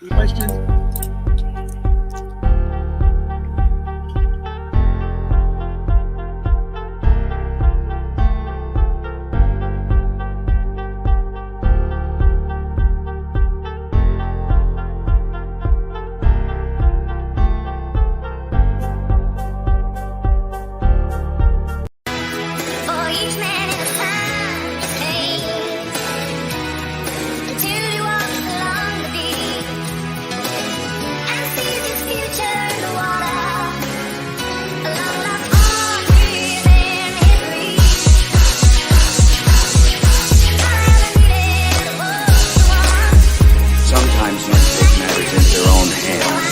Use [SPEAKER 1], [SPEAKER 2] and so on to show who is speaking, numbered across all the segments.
[SPEAKER 1] questions.
[SPEAKER 2] Sometimes men take matters into their own hands.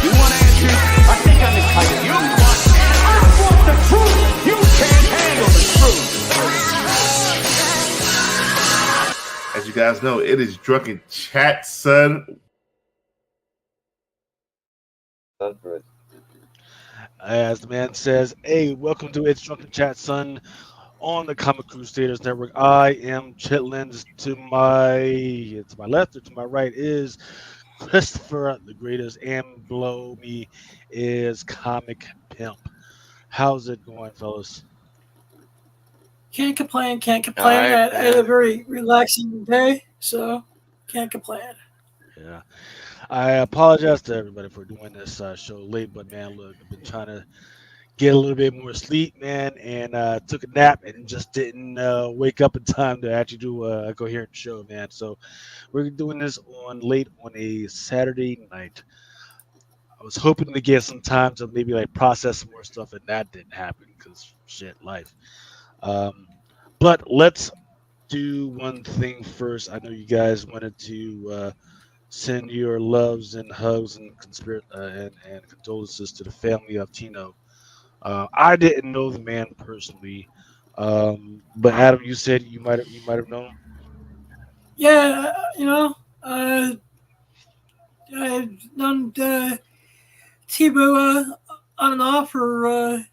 [SPEAKER 3] You want answers? I think I'm entitled. You want answers? I want the truth. You can't handle the truth.
[SPEAKER 4] As you guys know, it is Drunken Chat, son.
[SPEAKER 5] As the man says, hey, welcome to It's Drunken Chat, son, on the Comic Crusaders Network. I am Chitlins. To my left or to my right is Christopher the Greatest, and below me is Comic Pimp. How's it going, fellas?
[SPEAKER 6] Can't complain.
[SPEAKER 7] Alright,
[SPEAKER 6] I had a very relaxing day, so can't complain.
[SPEAKER 5] Yeah. I apologize to everybody for doing this show late, but man, look, I've been trying to get a little bit more sleep, man, and took a nap and just didn't wake up in time to actually do a coherent show, man. So we're doing this late on a Saturday night. I was hoping to get some time to maybe like process some more stuff, and that didn't happen because shit, life. But let's do one thing first. I know you guys wanted to send your loves and hugs and and condolences to the family of Tino. I didn't know the man personally, but Adam, you said you might have known him.
[SPEAKER 6] Yeah, I've known Tebow on and off for a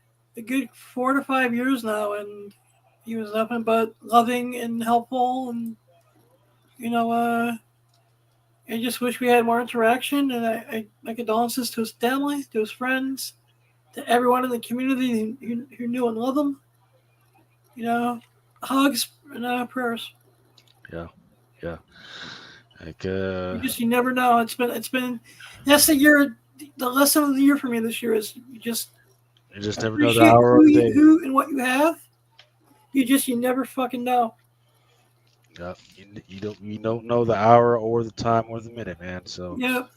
[SPEAKER 6] good 4 to 5 years now, and he was nothing but loving and helpful, and I just wish we had more interaction, and my condolences to his family, to his friends, to everyone in the community who knew and loved him. Hugs and prayers.
[SPEAKER 5] Yeah. Like
[SPEAKER 6] You never know. It's been that's the year. The lesson of the year for me this year is you just
[SPEAKER 5] never know the
[SPEAKER 6] appreciate
[SPEAKER 5] hour of the day.
[SPEAKER 6] who and what you have. You never fucking know.
[SPEAKER 5] Yeah, you don't know the hour or the time or the minute, man. So
[SPEAKER 6] Yep.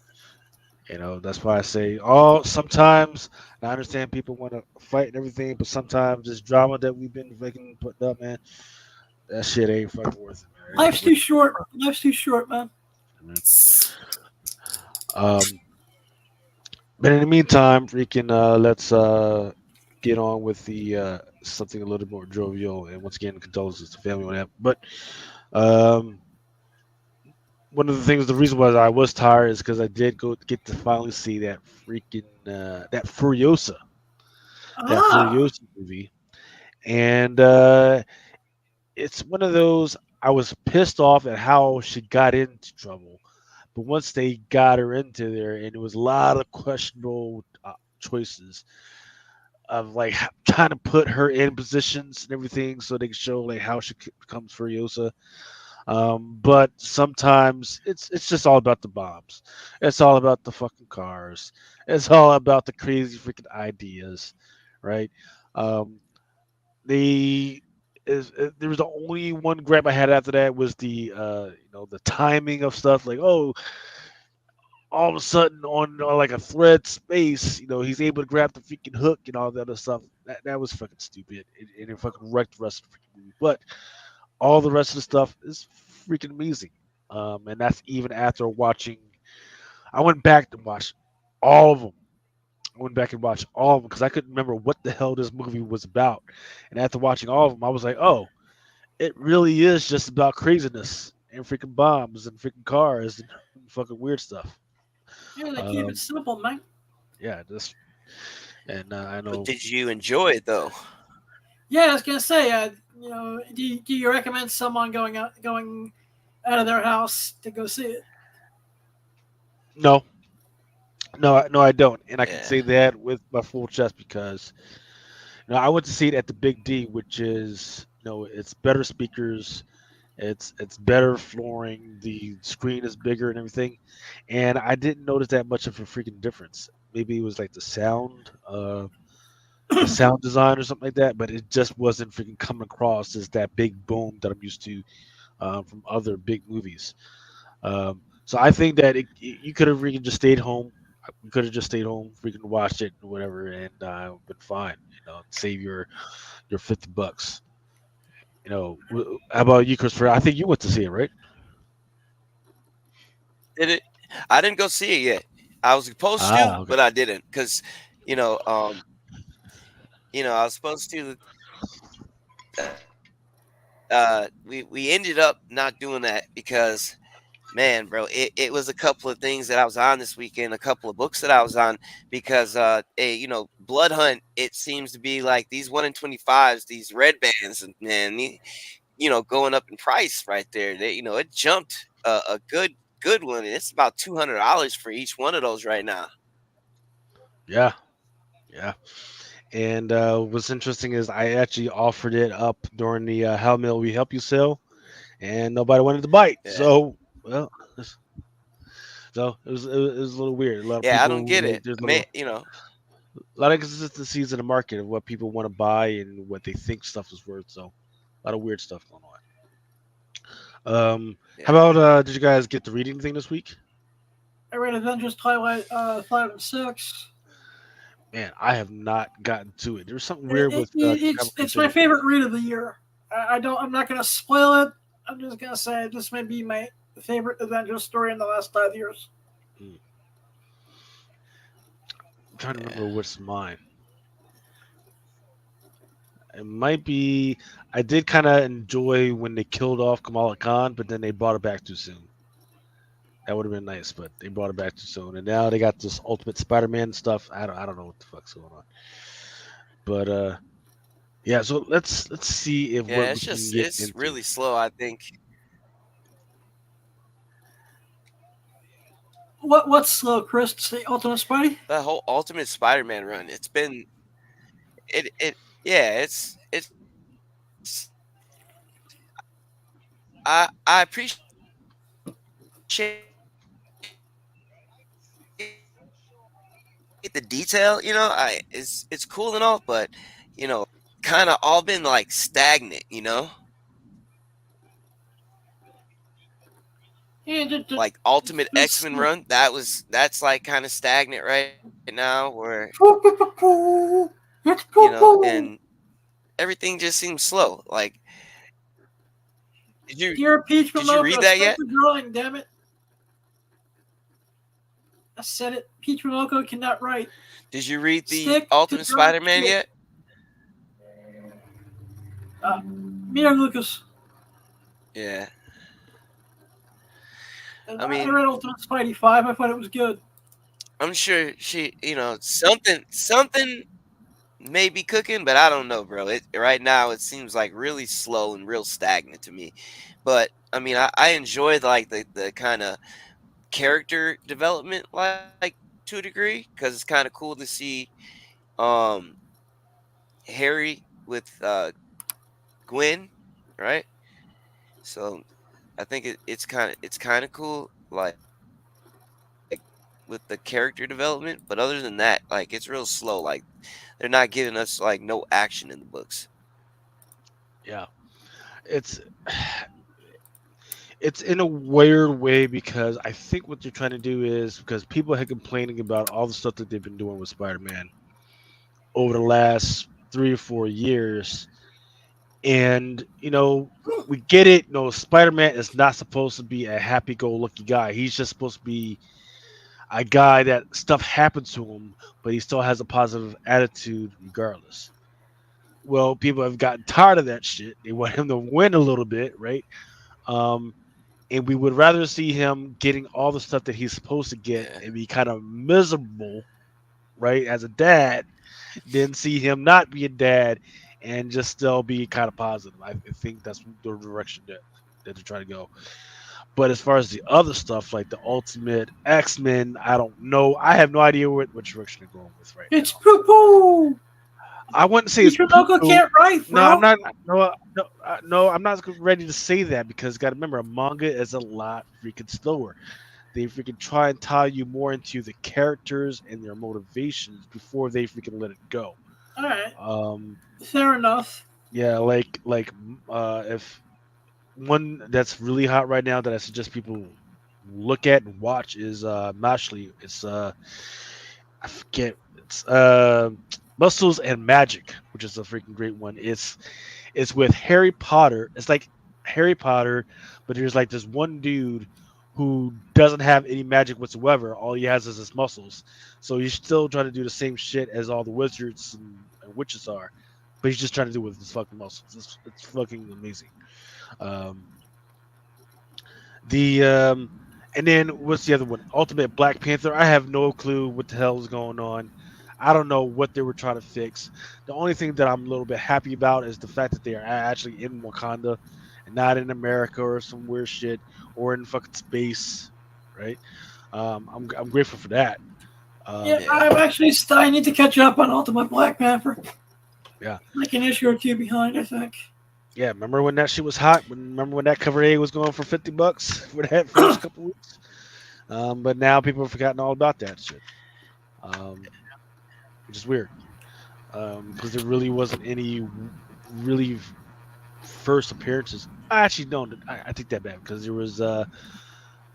[SPEAKER 5] that's why I say sometimes, and I understand people want to fight and everything, but sometimes this drama that we've been fucking putting up, man, that shit ain't fucking worth it, man.
[SPEAKER 6] Life's too short. Life's too short, man.
[SPEAKER 5] But in the meantime, freaking let's get on with the something a little more jovial, and once again, condolences to family on that. But one of the things, the reason why I was tired is because I did get to finally see that freaking that Furiosa movie, and it's one of those. I was pissed off at how she got into trouble, but once they got her into there, and it was a lot of questionable choices of like trying to put her in positions and everything so they can show like how she becomes Furiosa. But sometimes it's just all about the bombs. It's all about the fucking cars. It's all about the crazy freaking ideas, right? There was the only one grab I had after that was the the timing of stuff, like all of a sudden on like a thread space, he's able to grab the freaking hook and all that other stuff. That was fucking stupid, and it fucking wrecked the rest of the freaking movie. But all the rest of the stuff is freaking amazing. And that's even after watching. I went back to watch all of them. I went back and watched all of them because I couldn't remember what the hell this movie was about. And after watching all of them, I was like, oh, it really is just about craziness and freaking bombs and freaking cars and fucking weird stuff.
[SPEAKER 6] Yeah, they keep it simple, man.
[SPEAKER 5] Yeah, and I know.
[SPEAKER 7] But did you enjoy it though?
[SPEAKER 6] Yeah, I was gonna say, do you recommend someone going out of their house to go see it.
[SPEAKER 5] No, no, I don't, and I can
[SPEAKER 1] Yeah.
[SPEAKER 5] say that with my full chest because I went to see it at the Big D, which is it's better speakers, it's better flooring, the screen is bigger and everything, and I didn't notice that much of a freaking difference. Maybe it was like the sound design or something like that, but it just wasn't freaking coming across as that big boom that I'm used to from other big movies. So I think that you could have freaking just stayed home. You could have just stayed home, freaking watched it or whatever, and been fine. Save your $50. How about you, Christopher? I think you went to see it, right?
[SPEAKER 1] Did it? I didn't go see it yet. I was supposed to,
[SPEAKER 5] Ah, okay.
[SPEAKER 1] but I didn't because you know, um, I was supposed to. We ended up not doing that because, man, bro, it was a couple of things that I was on this weekend, a couple of books that I was on because, Blood Hunt. It seems to be like these 1 in 25s, these red bands, and man, going up in price right there. It jumped a good one, and it's about $200 for each one of those right now.
[SPEAKER 5] Yeah, yeah. And what's interesting is I actually offered it up during the How May We Help You sale, and nobody wanted to bite.
[SPEAKER 1] Yeah,
[SPEAKER 5] Well, so it was a little weird. A lot of
[SPEAKER 1] yeah, I don't
[SPEAKER 5] people
[SPEAKER 1] get it,
[SPEAKER 5] there's
[SPEAKER 1] man.
[SPEAKER 5] a lot of inconsistencies in the market of what people want to buy and what they think stuff is worth. So a lot of weird stuff going on. How
[SPEAKER 1] Yeah.
[SPEAKER 5] about did you guys get to read anything this week?
[SPEAKER 6] I read Avengers Twilight 5 and 6.
[SPEAKER 5] Man, I have not gotten to it. There's something
[SPEAKER 6] It,
[SPEAKER 5] weird
[SPEAKER 6] it,
[SPEAKER 5] with
[SPEAKER 6] it's
[SPEAKER 5] Capital
[SPEAKER 6] it's my
[SPEAKER 5] Crusader.
[SPEAKER 6] favorite read of the year. I don't. I'm not gonna spoil it. I'm just gonna say this may be my favorite Avengers story in the last 5 years.
[SPEAKER 5] Hmm. I'm trying to
[SPEAKER 1] Yeah.
[SPEAKER 5] remember what's mine. It might be. I did kind of enjoy when they killed off Kamala Khan, but then they brought it back too soon. That would have been nice, but they brought it back too soon, and now they got this Ultimate Spider-Man stuff. I don't know what the fuck's going on, but yeah. So let's see if what
[SPEAKER 1] Yeah,
[SPEAKER 5] we can get
[SPEAKER 1] it's
[SPEAKER 5] into.
[SPEAKER 1] really slow, I think.
[SPEAKER 6] What's slow, Chris? The Ultimate Spidey?
[SPEAKER 1] The whole Ultimate Spider-Man run, it yeah, it's I appreciate the detail, it's cool and all, but kind of all been like stagnant.
[SPEAKER 6] Yeah,
[SPEAKER 1] Like Ultimate
[SPEAKER 6] just
[SPEAKER 1] X-Men run, that's like kind of stagnant right now, where
[SPEAKER 6] it's poo.
[SPEAKER 1] and everything just seems slow. Like, did you
[SPEAKER 6] Dear Peach
[SPEAKER 1] did you read
[SPEAKER 6] Momoko,
[SPEAKER 1] that
[SPEAKER 6] start
[SPEAKER 1] yet?
[SPEAKER 6] the drawing, damn it! I said it. Peach Momoko cannot write.
[SPEAKER 1] Did you read the
[SPEAKER 6] Stick to
[SPEAKER 1] Ultimate
[SPEAKER 6] drawing
[SPEAKER 1] Spider-Man
[SPEAKER 6] shit.
[SPEAKER 1] yet?
[SPEAKER 6] Mira Lucas.
[SPEAKER 1] Yeah.
[SPEAKER 6] And
[SPEAKER 1] I
[SPEAKER 6] I
[SPEAKER 1] mean,
[SPEAKER 6] read Ultimate Spidey 5. I thought it was good.
[SPEAKER 1] I'm sure something may be cooking, but I don't know, bro. It right now it seems like really slow and real stagnant to me. But I mean, I enjoy like the kind of character development, like to a degree, because it's kind of cool to see um Harry with Gwen, right? So I think it's kind of cool, like with the character development. But other than that, like it's real slow. Like they're not giving us like no action in the books.
[SPEAKER 5] Yeah, it's it's in a weird way because I think what they're trying to do is because people had complaining about all the stuff that they've been doing with Spider-Man over the last 3 or 4 years, and we get it. No, Spider-Man is not supposed to be a happy-go-lucky guy. He's just supposed to be a guy that stuff happens to him, but he still has a positive attitude regardless. Well, people have gotten tired of that shit. They want him to win a little bit, right? Um, and we would rather see him getting all the stuff that he's supposed to get
[SPEAKER 1] Yeah,
[SPEAKER 5] and be kind of miserable, right, as a dad, than see him not be a dad and just still be kind of positive. I think that's the direction that they're trying to go. But as far as the other stuff, like the Ultimate X-Men, I don't know. I have no idea what direction they're going with right
[SPEAKER 6] It's
[SPEAKER 5] now.
[SPEAKER 6] poo poo.
[SPEAKER 5] I wouldn't say it's
[SPEAKER 6] Your
[SPEAKER 5] poo
[SPEAKER 6] local
[SPEAKER 5] poo.
[SPEAKER 6] can't write,
[SPEAKER 5] No, I'm
[SPEAKER 6] bro.
[SPEAKER 5] not. No, I'm not ready to say that because got to remember, a manga is a lot freaking slower. They freaking try and tie you more into the characters and their motivations before they freaking let it go.
[SPEAKER 6] All right,
[SPEAKER 5] Um,
[SPEAKER 6] fair enough.
[SPEAKER 5] yeah, if one that's really hot right now that I suggest people look at and watch is Mashley. It's I forget it's Muscles and Magic, which is a freaking great one. It's with Harry Potter. It's like Harry Potter, but there's like this one dude who doesn't have any magic whatsoever. All he has is his muscles. So he's still trying to do the same shit as all the wizards and witches are, but he's just trying to do it with his fucking muscles. It's fucking amazing. Um, the and then what's the other one? Ultimate Black Panther. I have no clue what the hell is going on. I don't know what they were trying to fix. The only thing that I'm a little bit happy about is the fact that they are actually in Wakanda and not in America or some weird shit or in fucking space, right? I'm grateful for that.
[SPEAKER 6] Yeah,
[SPEAKER 5] Um,
[SPEAKER 1] Yeah.
[SPEAKER 6] I'm actually. I need to catch up on Ultimate Black Panther.
[SPEAKER 5] yeah,
[SPEAKER 6] Like an issue or two behind, I think.
[SPEAKER 5] yeah. Remember when that shit was hot? Remember when that cover A was going for $50 for that first couple weeks? But now people have forgotten all about that shit, um, which is weird. Because there really wasn't any really first appearances. I actually don't. I take that back because there was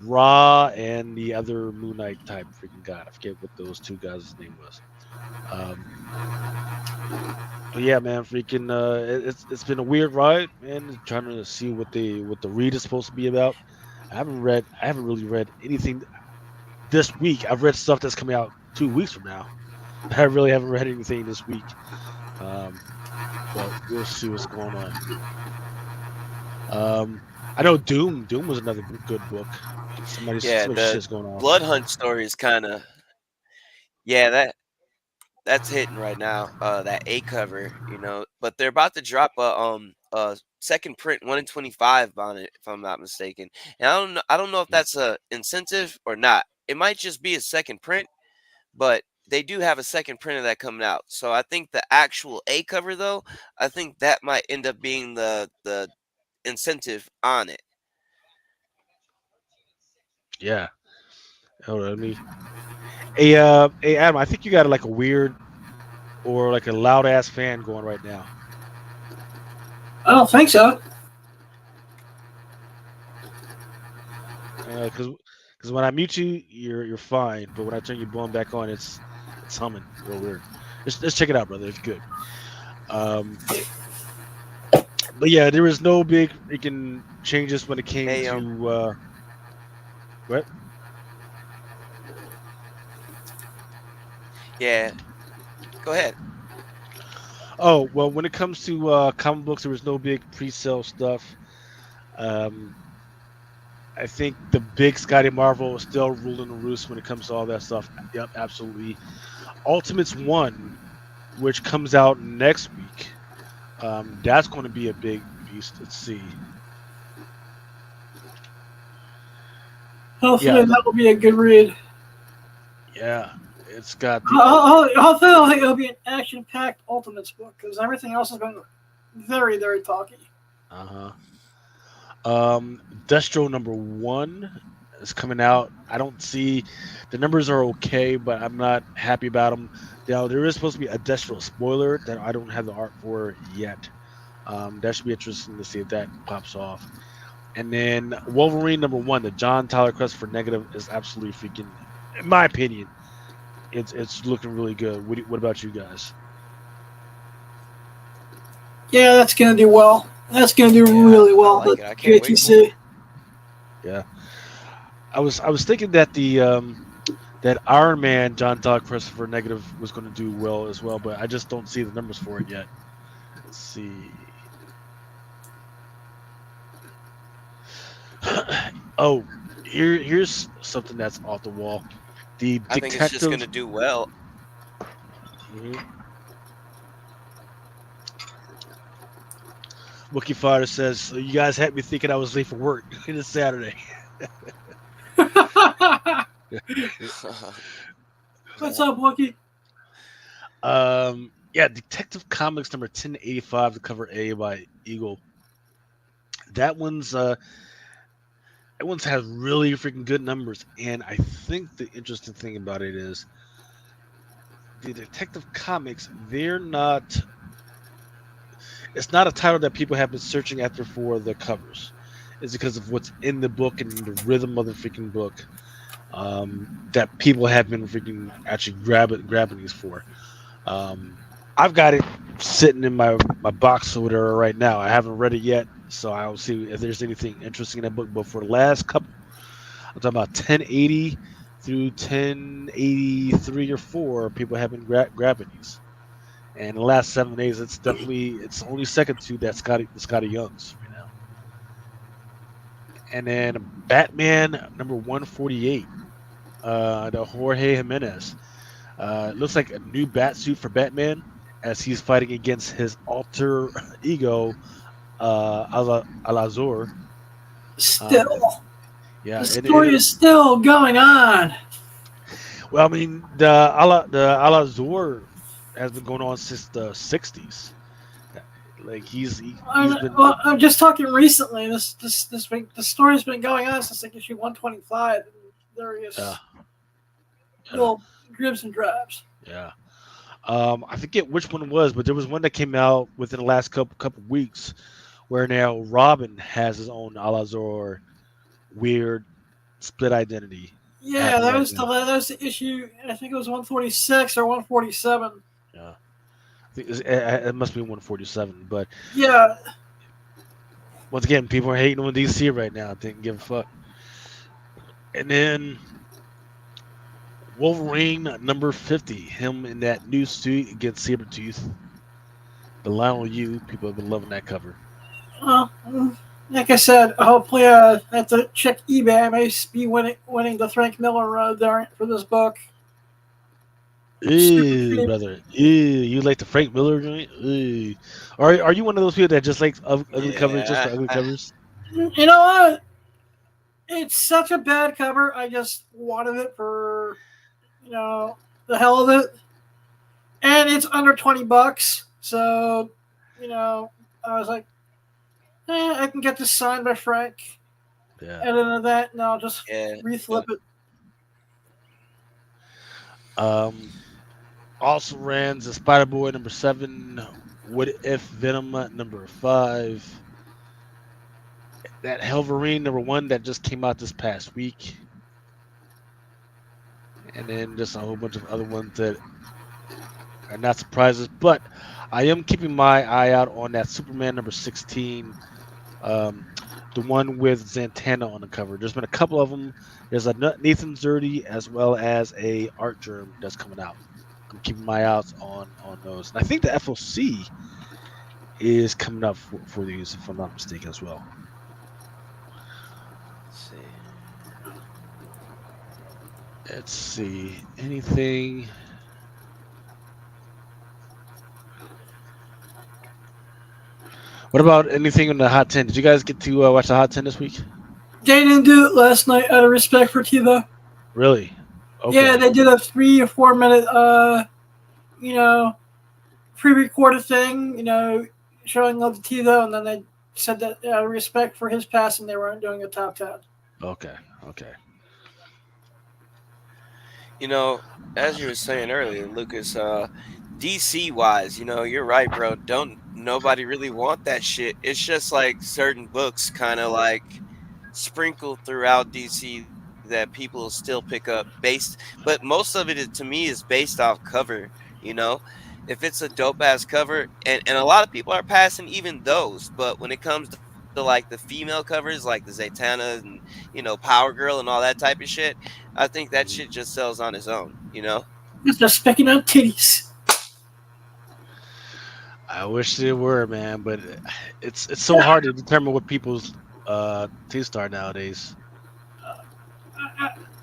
[SPEAKER 5] Raw and the other Moon Knight type freaking god. I forget what those two guys' name was. Um, but yeah, man, freaking it's been a weird ride, man. Trying to see what the read is supposed to be about. I haven't really read anything this week. I've read stuff that's coming out 2 weeks from now. I really haven't read anything this week. Um, but we'll see what's going on. I know Doom. Doom was another good book.
[SPEAKER 1] Yeah,
[SPEAKER 5] Somebody
[SPEAKER 1] the
[SPEAKER 5] shit's going off.
[SPEAKER 1] Blood Hunt story is kind of yeah, that's hitting right now. That A cover, but they're about to drop a second print 1 in 25 on it, if I'm not mistaken. And I don't know if
[SPEAKER 5] Mm.
[SPEAKER 1] that's a incentive or not. It might just be a second print, but they do have a second print of that coming out. So I think the actual A cover though, I think that might end up being the incentive on it.
[SPEAKER 5] Yeah. Hold on, let me. Hey, Adam. I think you got like a weird or like a loud ass fan going right now.
[SPEAKER 6] I don't think so.
[SPEAKER 5] Because when I mute you, you're fine. But when I turn your blowing back on, it's humming real weird. Just check it out, brother. It's good. Um, but yeah, there was no big freaking changes when it came
[SPEAKER 1] Hey,
[SPEAKER 5] to what?
[SPEAKER 1] yeah, go ahead.
[SPEAKER 5] Oh well, when it comes to comic books, there was no big pre-sale stuff. Um, I think the big Scotty Marvel is still ruling the roost when it comes to all that stuff. Yep, absolutely. Ultimates One, which comes out next week. That's going to be a big beast. Let's see.
[SPEAKER 6] Hopefully
[SPEAKER 5] Yeah,
[SPEAKER 6] that will be a good read.
[SPEAKER 5] yeah. It's got the
[SPEAKER 6] Hopefully it'll be an action-packed Ultimates book because everything else has been very, very talky.
[SPEAKER 5] uh huh. Destro number 1 is coming out. I don't see the numbers are okay, but I'm not happy about them. Now there is supposed to be a Destro spoiler that I don't have the art for yet. That should be interesting to see if that pops off. And then Wolverine number 1, the John Tyler Quest for Negative is absolutely freaking, in my opinion, it's looking really good. What about you guys?
[SPEAKER 6] Yeah, that's gonna do well. That's gonna do
[SPEAKER 1] Yeah,
[SPEAKER 6] really
[SPEAKER 1] I
[SPEAKER 6] well. The
[SPEAKER 1] like it. I can't wait for it.
[SPEAKER 6] JTC.
[SPEAKER 5] Yeah, I was thinking that the that Iron Man John Todd Christopher Negative was going to do well as well, but I just don't see the numbers for it yet. Let's see. Oh, here's something that's off the wall. The
[SPEAKER 1] I think it's just
[SPEAKER 5] detective.
[SPEAKER 1] gonna do well.
[SPEAKER 5] Mhm. Wookie Fighter says, so you guys had me thinking I was late for work. It is Saturday.
[SPEAKER 6] What's up, Wookie?
[SPEAKER 5] Yeah, Detective Comics number 1085, the cover A by Eagle. That one's that one's has really freaking good numbers, and I think the interesting thing about it is the Detective Comics. They're not. It's not a title that people have been searching after for the covers. It's because of what's in the book and the rhythm of the freaking book that people have been freaking actually grabbing these for. Um, I've got it sitting in my box or whatever right now. I haven't read it yet, so I'll see if there's anything interesting in that book. But for the last couple, I'm talking about 1080 through 1083 or four, people have been grabbing these. And the last 7 days, it's only second to that Scotty Youngs right now. And then Batman number 148, the Jorge Jimenez. It looks like a new bat suit for Batman as he's fighting against his alter ego, Alazor. Um,
[SPEAKER 6] Still,
[SPEAKER 5] yeah,
[SPEAKER 6] the story is still going on.
[SPEAKER 5] well, I mean, the Alazor has been going on since the '60s. Like he's been
[SPEAKER 6] I'm just talking recently. This week, the story's been going on since like issue 125 in
[SPEAKER 5] uh,
[SPEAKER 6] various
[SPEAKER 5] uh,
[SPEAKER 6] little dribs and drabs.
[SPEAKER 5] yeah. I forget which one it was, but there was one that came out within the last couple weeks where now Robin has his own Alazor weird split identity
[SPEAKER 6] Yeah,
[SPEAKER 5] happening right now.
[SPEAKER 6] that was the issue. I think it was 146 or 147.
[SPEAKER 5] Yeah, I think it must be 147. But
[SPEAKER 6] Yeah,
[SPEAKER 5] once again, people are hating on DC right now. Didn't give a fuck. And then Wolverine number 50, him in that new suit against Sabretooth. The Lionel U, people have been loving that cover.
[SPEAKER 6] well, like I said, hopefully I have to check eBay. I may be winning the Frank Miller variant for this book. Super
[SPEAKER 5] Ew,
[SPEAKER 6] creepy.
[SPEAKER 5] brother. Ew, you like the Frank Miller joint? Ew. Are you one of those people that just likes ugly covers just for
[SPEAKER 1] Yeah,
[SPEAKER 5] ugly covers?
[SPEAKER 6] You know what? It's such a bad cover. I just wanted it for the hell of it, and it's under $20. So, I was like, I can get this signed by Frank.
[SPEAKER 5] Yeah.
[SPEAKER 6] And then that, and I'll just
[SPEAKER 1] yeah.
[SPEAKER 6] reflip it.
[SPEAKER 5] Also ran the Spider Boy number 7. What If Venom number 5. That Helverine number 1 that just came out this past week. And then just a whole bunch of other ones that are not surprises. But I am keeping my eye out on that Superman number 16. The one with Zantana on the cover. There's been a couple of them. There's a Nathan Zerdy as well as a Art Germ that's coming out. I'm keeping my eyes on those. And I think the FOC is coming up for these, if I'm not mistaken, as well. Let's see. Anything? What about anything in the Hot 10? Did you guys get to watch the Hot 10 this week?
[SPEAKER 6] They didn't do it last night out of respect for Tivo.
[SPEAKER 5] Really? Okay.
[SPEAKER 6] Yeah, they did a 3 or 4 minute, pre-recorded thing, showing love to Tivo, and then they said that out of respect for his passing, they weren't doing a top 10.
[SPEAKER 5] Okay.
[SPEAKER 1] As you were saying earlier, Lucas, DC wise, you're right, bro. Don't nobody really want that shit. It's just like certain books kind of like sprinkled throughout DC that people still pick up but most of it is, to me, is based off cover, you know. If it's a dope ass cover, and a lot of people are passing even those, but when it comes to like the female covers, like the Zatanna and Power Girl and all that type of shit, I think that shit just sells on its own.
[SPEAKER 6] Just picking up titties.
[SPEAKER 5] I wish they were, man, but it's so hard to determine what people's taste are nowadays.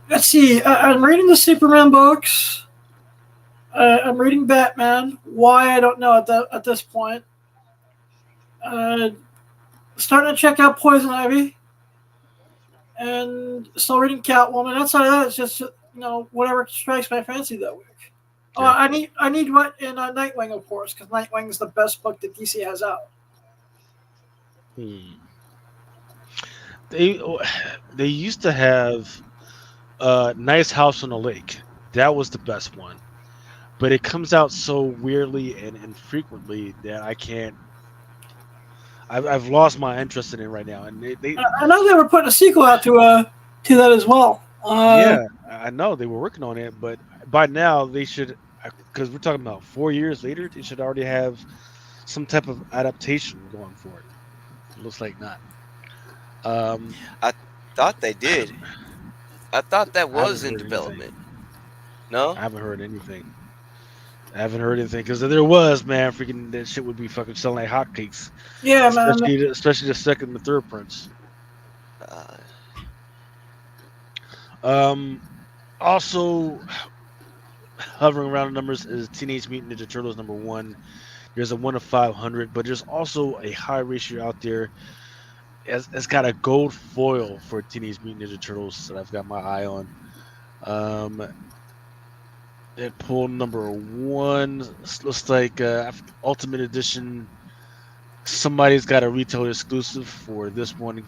[SPEAKER 6] Let's see. I'm reading the Superman books. I'm reading Batman. Why, I don't know at this point. Starting to check out Poison Ivy. and still reading Catwoman. Outside of that, it's just whatever strikes my fancy that week. Oh,
[SPEAKER 5] Yeah.
[SPEAKER 6] I need what in Nightwing, of course, because Nightwing is the best book that DC has out.
[SPEAKER 5] They they used to have Nice House on the Lake. That was the best one, but it comes out so weirdly and infrequently that I can't. I've lost my interest in it right now, and they
[SPEAKER 6] I know they were putting a sequel out to that as well.
[SPEAKER 5] yeah, I know they were working on it, but by now they should, because we're talking about 4 years later, they should already have some type of adaptation going for it. It looks like not.
[SPEAKER 1] I thought they did. I thought that
[SPEAKER 5] I haven't
[SPEAKER 1] was in
[SPEAKER 5] heard anything.
[SPEAKER 1] development. No?
[SPEAKER 5] I haven't heard anything. I haven't heard anything because if there was, man, freaking that shit would be fucking selling like hotcakes.
[SPEAKER 6] Yeah, man.
[SPEAKER 5] Especially the second and the third prints.
[SPEAKER 1] Uh,
[SPEAKER 5] Also, hovering around the numbers is Teenage Mutant Ninja Turtles #1. There's a 1 of 500, but there's also a high ratio out there. It's got a gold foil for Teenage Mutant Ninja Turtles that I've got my eye on. Deadpool #1 looks like Ultimate Edition. Somebody's got a retail exclusive for this one.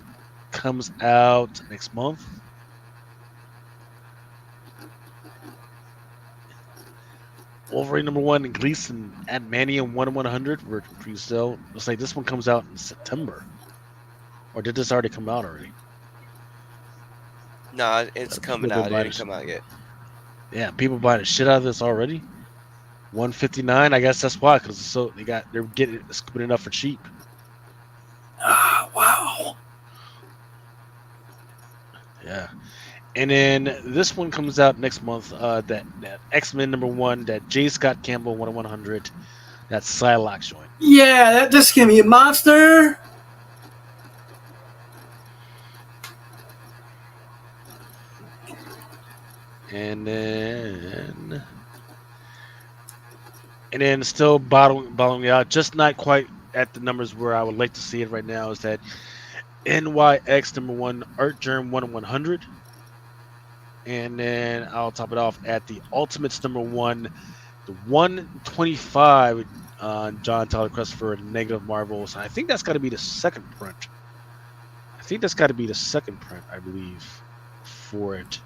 [SPEAKER 5] Comes out next month. Wolverine #1 and Gleason at Manium 1 of 100 for pre-sale. Looks like this one comes out in September. Or did this already come out already?
[SPEAKER 1] no, it's coming out. It didn't come out yet.
[SPEAKER 5] Yeah, people buying the shit out of this already. 159. I guess that's why, because they're getting it, scooping it up for cheap.
[SPEAKER 6] Wow.
[SPEAKER 5] Yeah. And then this one comes out next month. That X-Men #1, that J. Scott Campbell 1 of 100. That Psylocke joint.
[SPEAKER 6] Yeah, that just gonna be a monster.
[SPEAKER 5] And then still bottling out, just not quite at the numbers where I would like to see it right now, is that NYX #1 Art Germ 1 of 100. And then I'll top it off at the Ultimates #1, the 125 John Tyler Christopher Negative Marvels. I think that's got to be the second print. I believe, for it.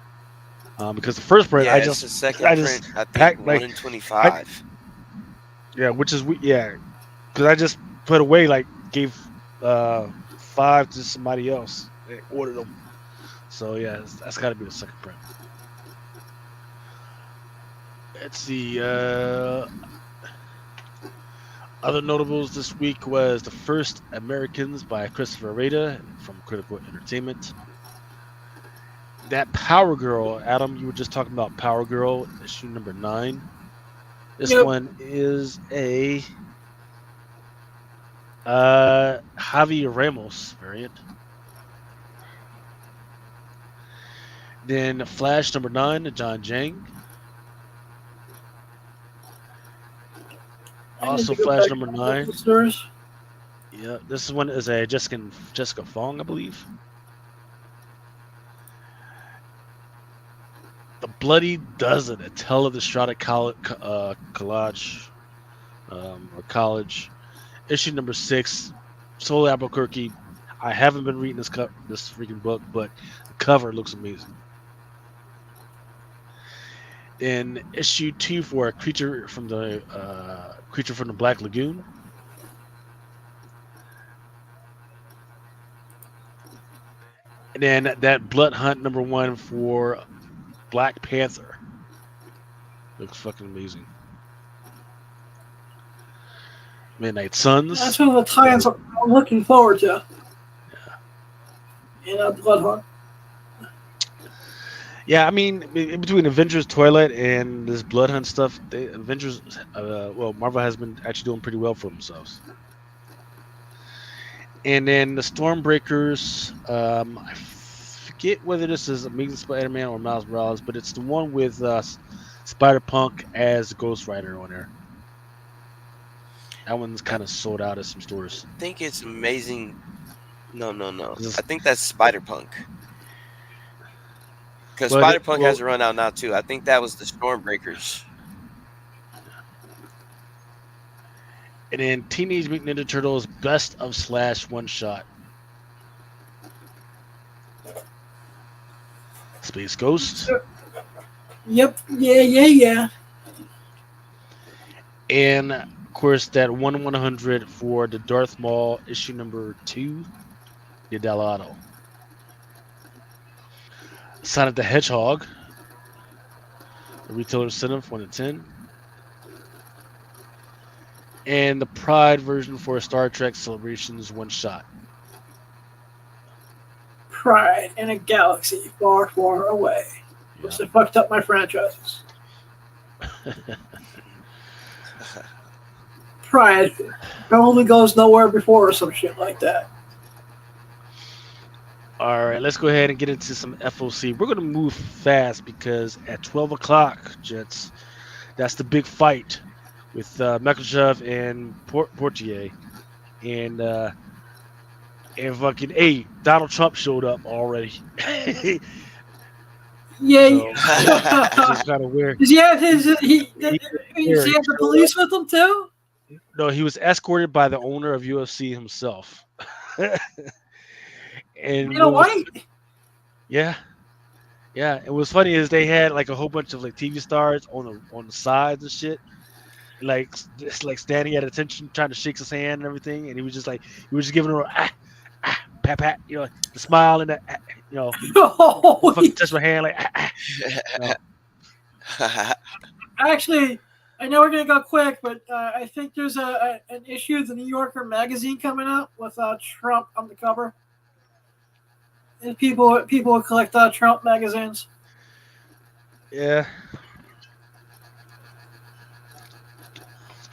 [SPEAKER 5] Because the first print,
[SPEAKER 1] Yeah, it's the second print. I think 1 in 25.
[SPEAKER 5] Yeah, which is because I just put away, like, gave 5 to somebody else. They ordered them. So yeah, that's got to be the second print. Let's see. Other notables this week was The First Americans by Christopher Rada from Critical Entertainment. That Power Girl, Adam, you were just talking about Power Girl, issue #9. This one is a Javi Ramos variant. Then Flash #9, John Jang. Also Flash #9. Yeah, this one is a Jessica Fong, I believe. The Bloody Dozen, a Tale of the Shrouded Collage, or College, issue #6, Soul Albuquerque. I haven't been reading this freaking book, but the cover looks amazing. In issue 2 for a Creature from the Black Lagoon. And then that Blood Hunt #1 for Black Panther. Looks fucking amazing. Midnight Suns.
[SPEAKER 6] That's one of the tie-ins I'm looking forward to. Yeah. Blood Hunt.
[SPEAKER 5] Yeah, I mean, in between Avengers Toilet and this Blood Hunt stuff, Marvel has been actually doing pretty well for themselves. And then the Stormbreakers, I forget whether this is Amazing Spider-Man or Miles Morales, but it's the one with Spider-Punk as Ghost Rider on there. That one's kind of sold out at some stores.
[SPEAKER 1] I think it's Amazing. No. I think that's Spider-Punk. Because
[SPEAKER 5] But
[SPEAKER 1] Spider Punk has a run out now too. I think that was the Stormbreakers.
[SPEAKER 5] and then Teenage Mutant Ninja Turtles Best of Slash One Shot. Space Ghost.
[SPEAKER 6] Yep. Yeah.
[SPEAKER 5] And of course that 1/100 for the Darth Maul issue number 2, the Delato. Sonic the Hedgehog. The retailer incentive 1/10. And the Pride version for Star Trek Celebrations One Shot.
[SPEAKER 6] Pride in a galaxy far, far away.
[SPEAKER 5] Yeah.
[SPEAKER 6] Which they fucked up my franchises. Pride only goes nowhere before or some shit like that.
[SPEAKER 5] All right, let's go ahead and get into some FOC. We're going to move fast because at 12 o'clock, Jets, that's the big fight with Makachev and Portier. And fucking, hey, Donald Trump showed up already.
[SPEAKER 6] Yeah.
[SPEAKER 5] So, which is kind of weird.
[SPEAKER 6] Does he have his? Does he
[SPEAKER 5] He
[SPEAKER 6] have the police with him too?
[SPEAKER 5] No, he was escorted by the owner of UFC himself. And
[SPEAKER 6] You know what?
[SPEAKER 5] yeah. And what's funny is they had like a whole bunch of like TV stars on the sides and shit, like just like standing at attention, trying to shake his hand and everything, and he was just giving her pat, like the smile and that, fucking touch my hand like
[SPEAKER 6] Actually, I know we're gonna go quick, but I think there's an issue of the New Yorker magazine coming out with Trump on the cover. And people collect Trump magazines.
[SPEAKER 5] Yeah.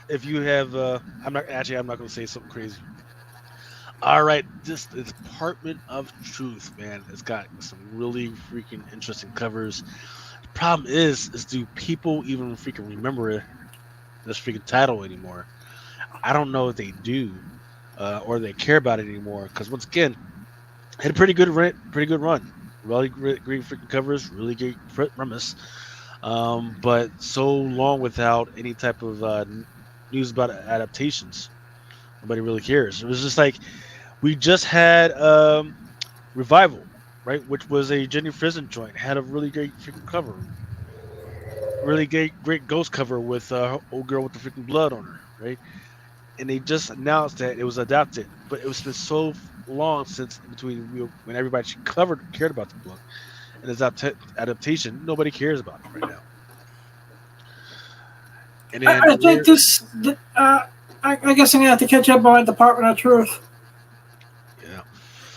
[SPEAKER 5] If you have, I'm not going to say something crazy. All right, this is Department of Truth, man. It's got some really freaking interesting covers. The problem is do people even freaking remember this freaking title anymore? I don't know if they do, or they care about it anymore. Because once again, had a pretty good run. Really great freaking covers, really great premise. But so long without any type of news about adaptations. Nobody really cares. It was just like we just had Revival, right? Which was a Jenny Frison joint. Had a really great freaking cover. Really great ghost cover with old girl with the freaking blood on her, right? And they just announced that it was adapted, but it was been so long since between when everybody cared about the book and its adaptation. Nobody cares about it right now. And then
[SPEAKER 6] I think this. I guess I'm gonna have to catch up on Department of Truth.
[SPEAKER 5] Yeah.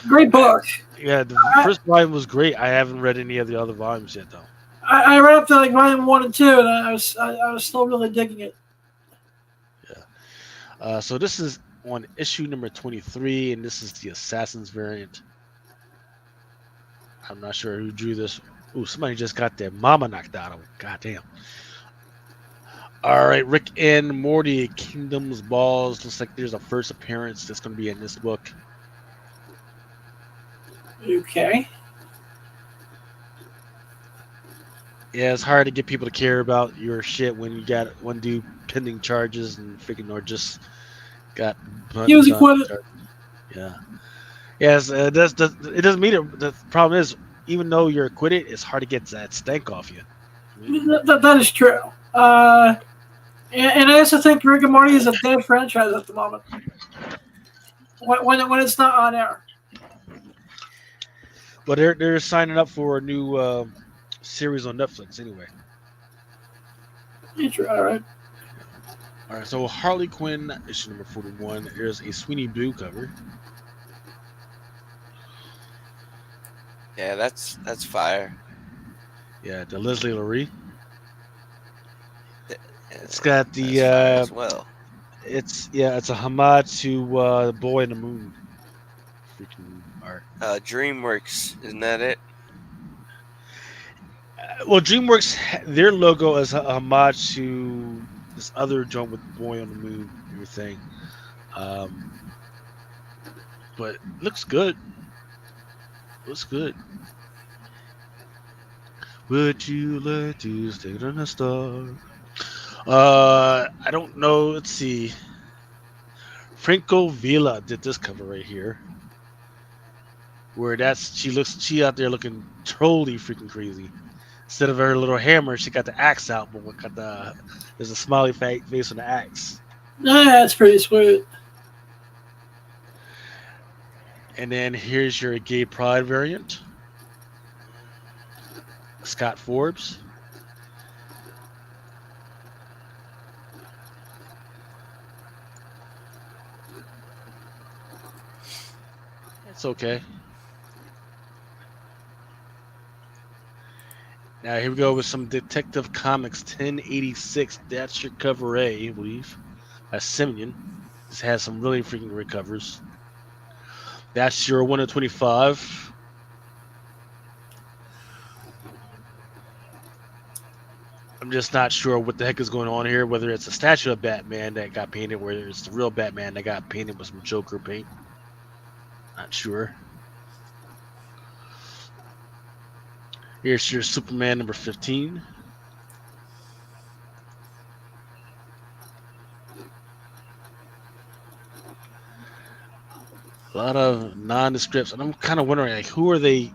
[SPEAKER 6] Great book.
[SPEAKER 5] Yeah, the first volume was great. I haven't read any of the other volumes yet, though.
[SPEAKER 6] I read up to like volume 1 and 2, and I was still really digging it.
[SPEAKER 5] Yeah. So this is on issue number 23, and this is the Assassins variant. I'm not sure who drew this. Ooh, somebody just got their mama knocked out of them. God damn. All right, Rick and Morty, Kingdom's Balls. Looks like there's a first appearance that's going to be in this book.
[SPEAKER 6] Okay.
[SPEAKER 5] Yeah, it's hard to get people to care about your shit when you got one dude pending charges and freaking or just got.
[SPEAKER 6] He was acquitted.
[SPEAKER 5] Yeah. Yes, it doesn't mean it. The problem is, even though you're acquitted, it's hard to get that stank off you.
[SPEAKER 6] That is true. And I also think Rick and Morty is a dead franchise at the moment. When it's not on air.
[SPEAKER 5] But they're signing up for a new series on Netflix anyway.
[SPEAKER 6] All right.
[SPEAKER 5] All right. So Harley Quinn issue number 41. There's a Sweeney Blue cover.
[SPEAKER 1] Yeah, that's fire.
[SPEAKER 5] Yeah, the Leslie Laurie. It's
[SPEAKER 1] Yeah,
[SPEAKER 5] got the
[SPEAKER 1] that's fire as well.
[SPEAKER 5] it's a homage to the Boy in the Moon. Freaking art.
[SPEAKER 1] DreamWorks, isn't that it?
[SPEAKER 5] Well, DreamWorks, their logo is a homage to this other joint with Boy on the Moon and everything. But looks good. Looks good. Would you like to stay on a star? I don't know. Let's see. Franco Villa did this cover right here, where she out there looking totally freaking crazy. Instead of her little hammer, she got the axe out, but what got there's a smiley face on the axe.
[SPEAKER 6] Yeah, that's pretty sweet.
[SPEAKER 5] And then here's your gay pride variant, Scott Forbes. It's okay. Now here we go with some Detective Comics 1086. That's your cover A, I believe. That's Simeon. This has some really freaking great covers. That's your 1 of 25. I'm just not sure what the heck is going on here. Whether it's a statue of Batman that got painted, whether it's the real Batman that got painted with some Joker paint. Not sure. Here's your Superman number 15. A lot of nondescripts, and I'm kind of wondering, like, who are they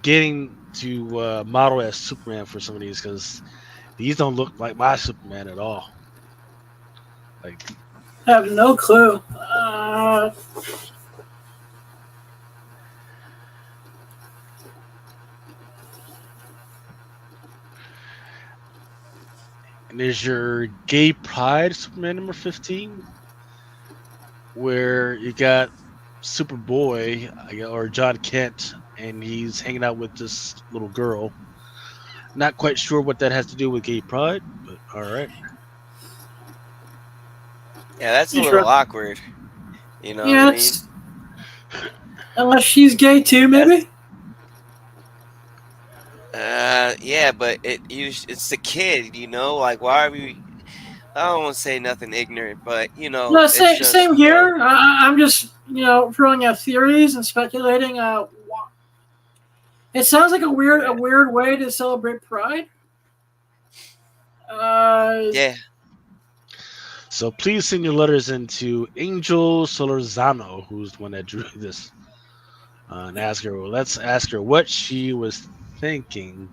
[SPEAKER 5] getting to model as Superman for some of these? Because these don't look like my Superman at all. Like,
[SPEAKER 6] I have no clue.
[SPEAKER 5] and there's your Gay Pride Superman number 15, where you got Superboy or John Kent, and he's hanging out with this little girl. Not quite sure what that has to do with Gay Pride, but all right.
[SPEAKER 1] Yeah, that's a
[SPEAKER 6] You
[SPEAKER 1] little
[SPEAKER 6] sure?
[SPEAKER 1] awkward. You know
[SPEAKER 6] Yeah,
[SPEAKER 1] what I mean?
[SPEAKER 6] it's unless she's gay too, maybe.
[SPEAKER 1] Yeah, but it's the kid, you know. Like, why are we? I don't want to say nothing ignorant, but
[SPEAKER 6] No,
[SPEAKER 1] it's just
[SPEAKER 6] same here. I'm just throwing out theories and speculating. It sounds like
[SPEAKER 1] yeah,
[SPEAKER 6] a weird way to celebrate Pride.
[SPEAKER 1] yeah.
[SPEAKER 5] So please send your letters into Angel Solorzano, who's the one that drew this, and ask her. Well, let's ask her what she was thinking.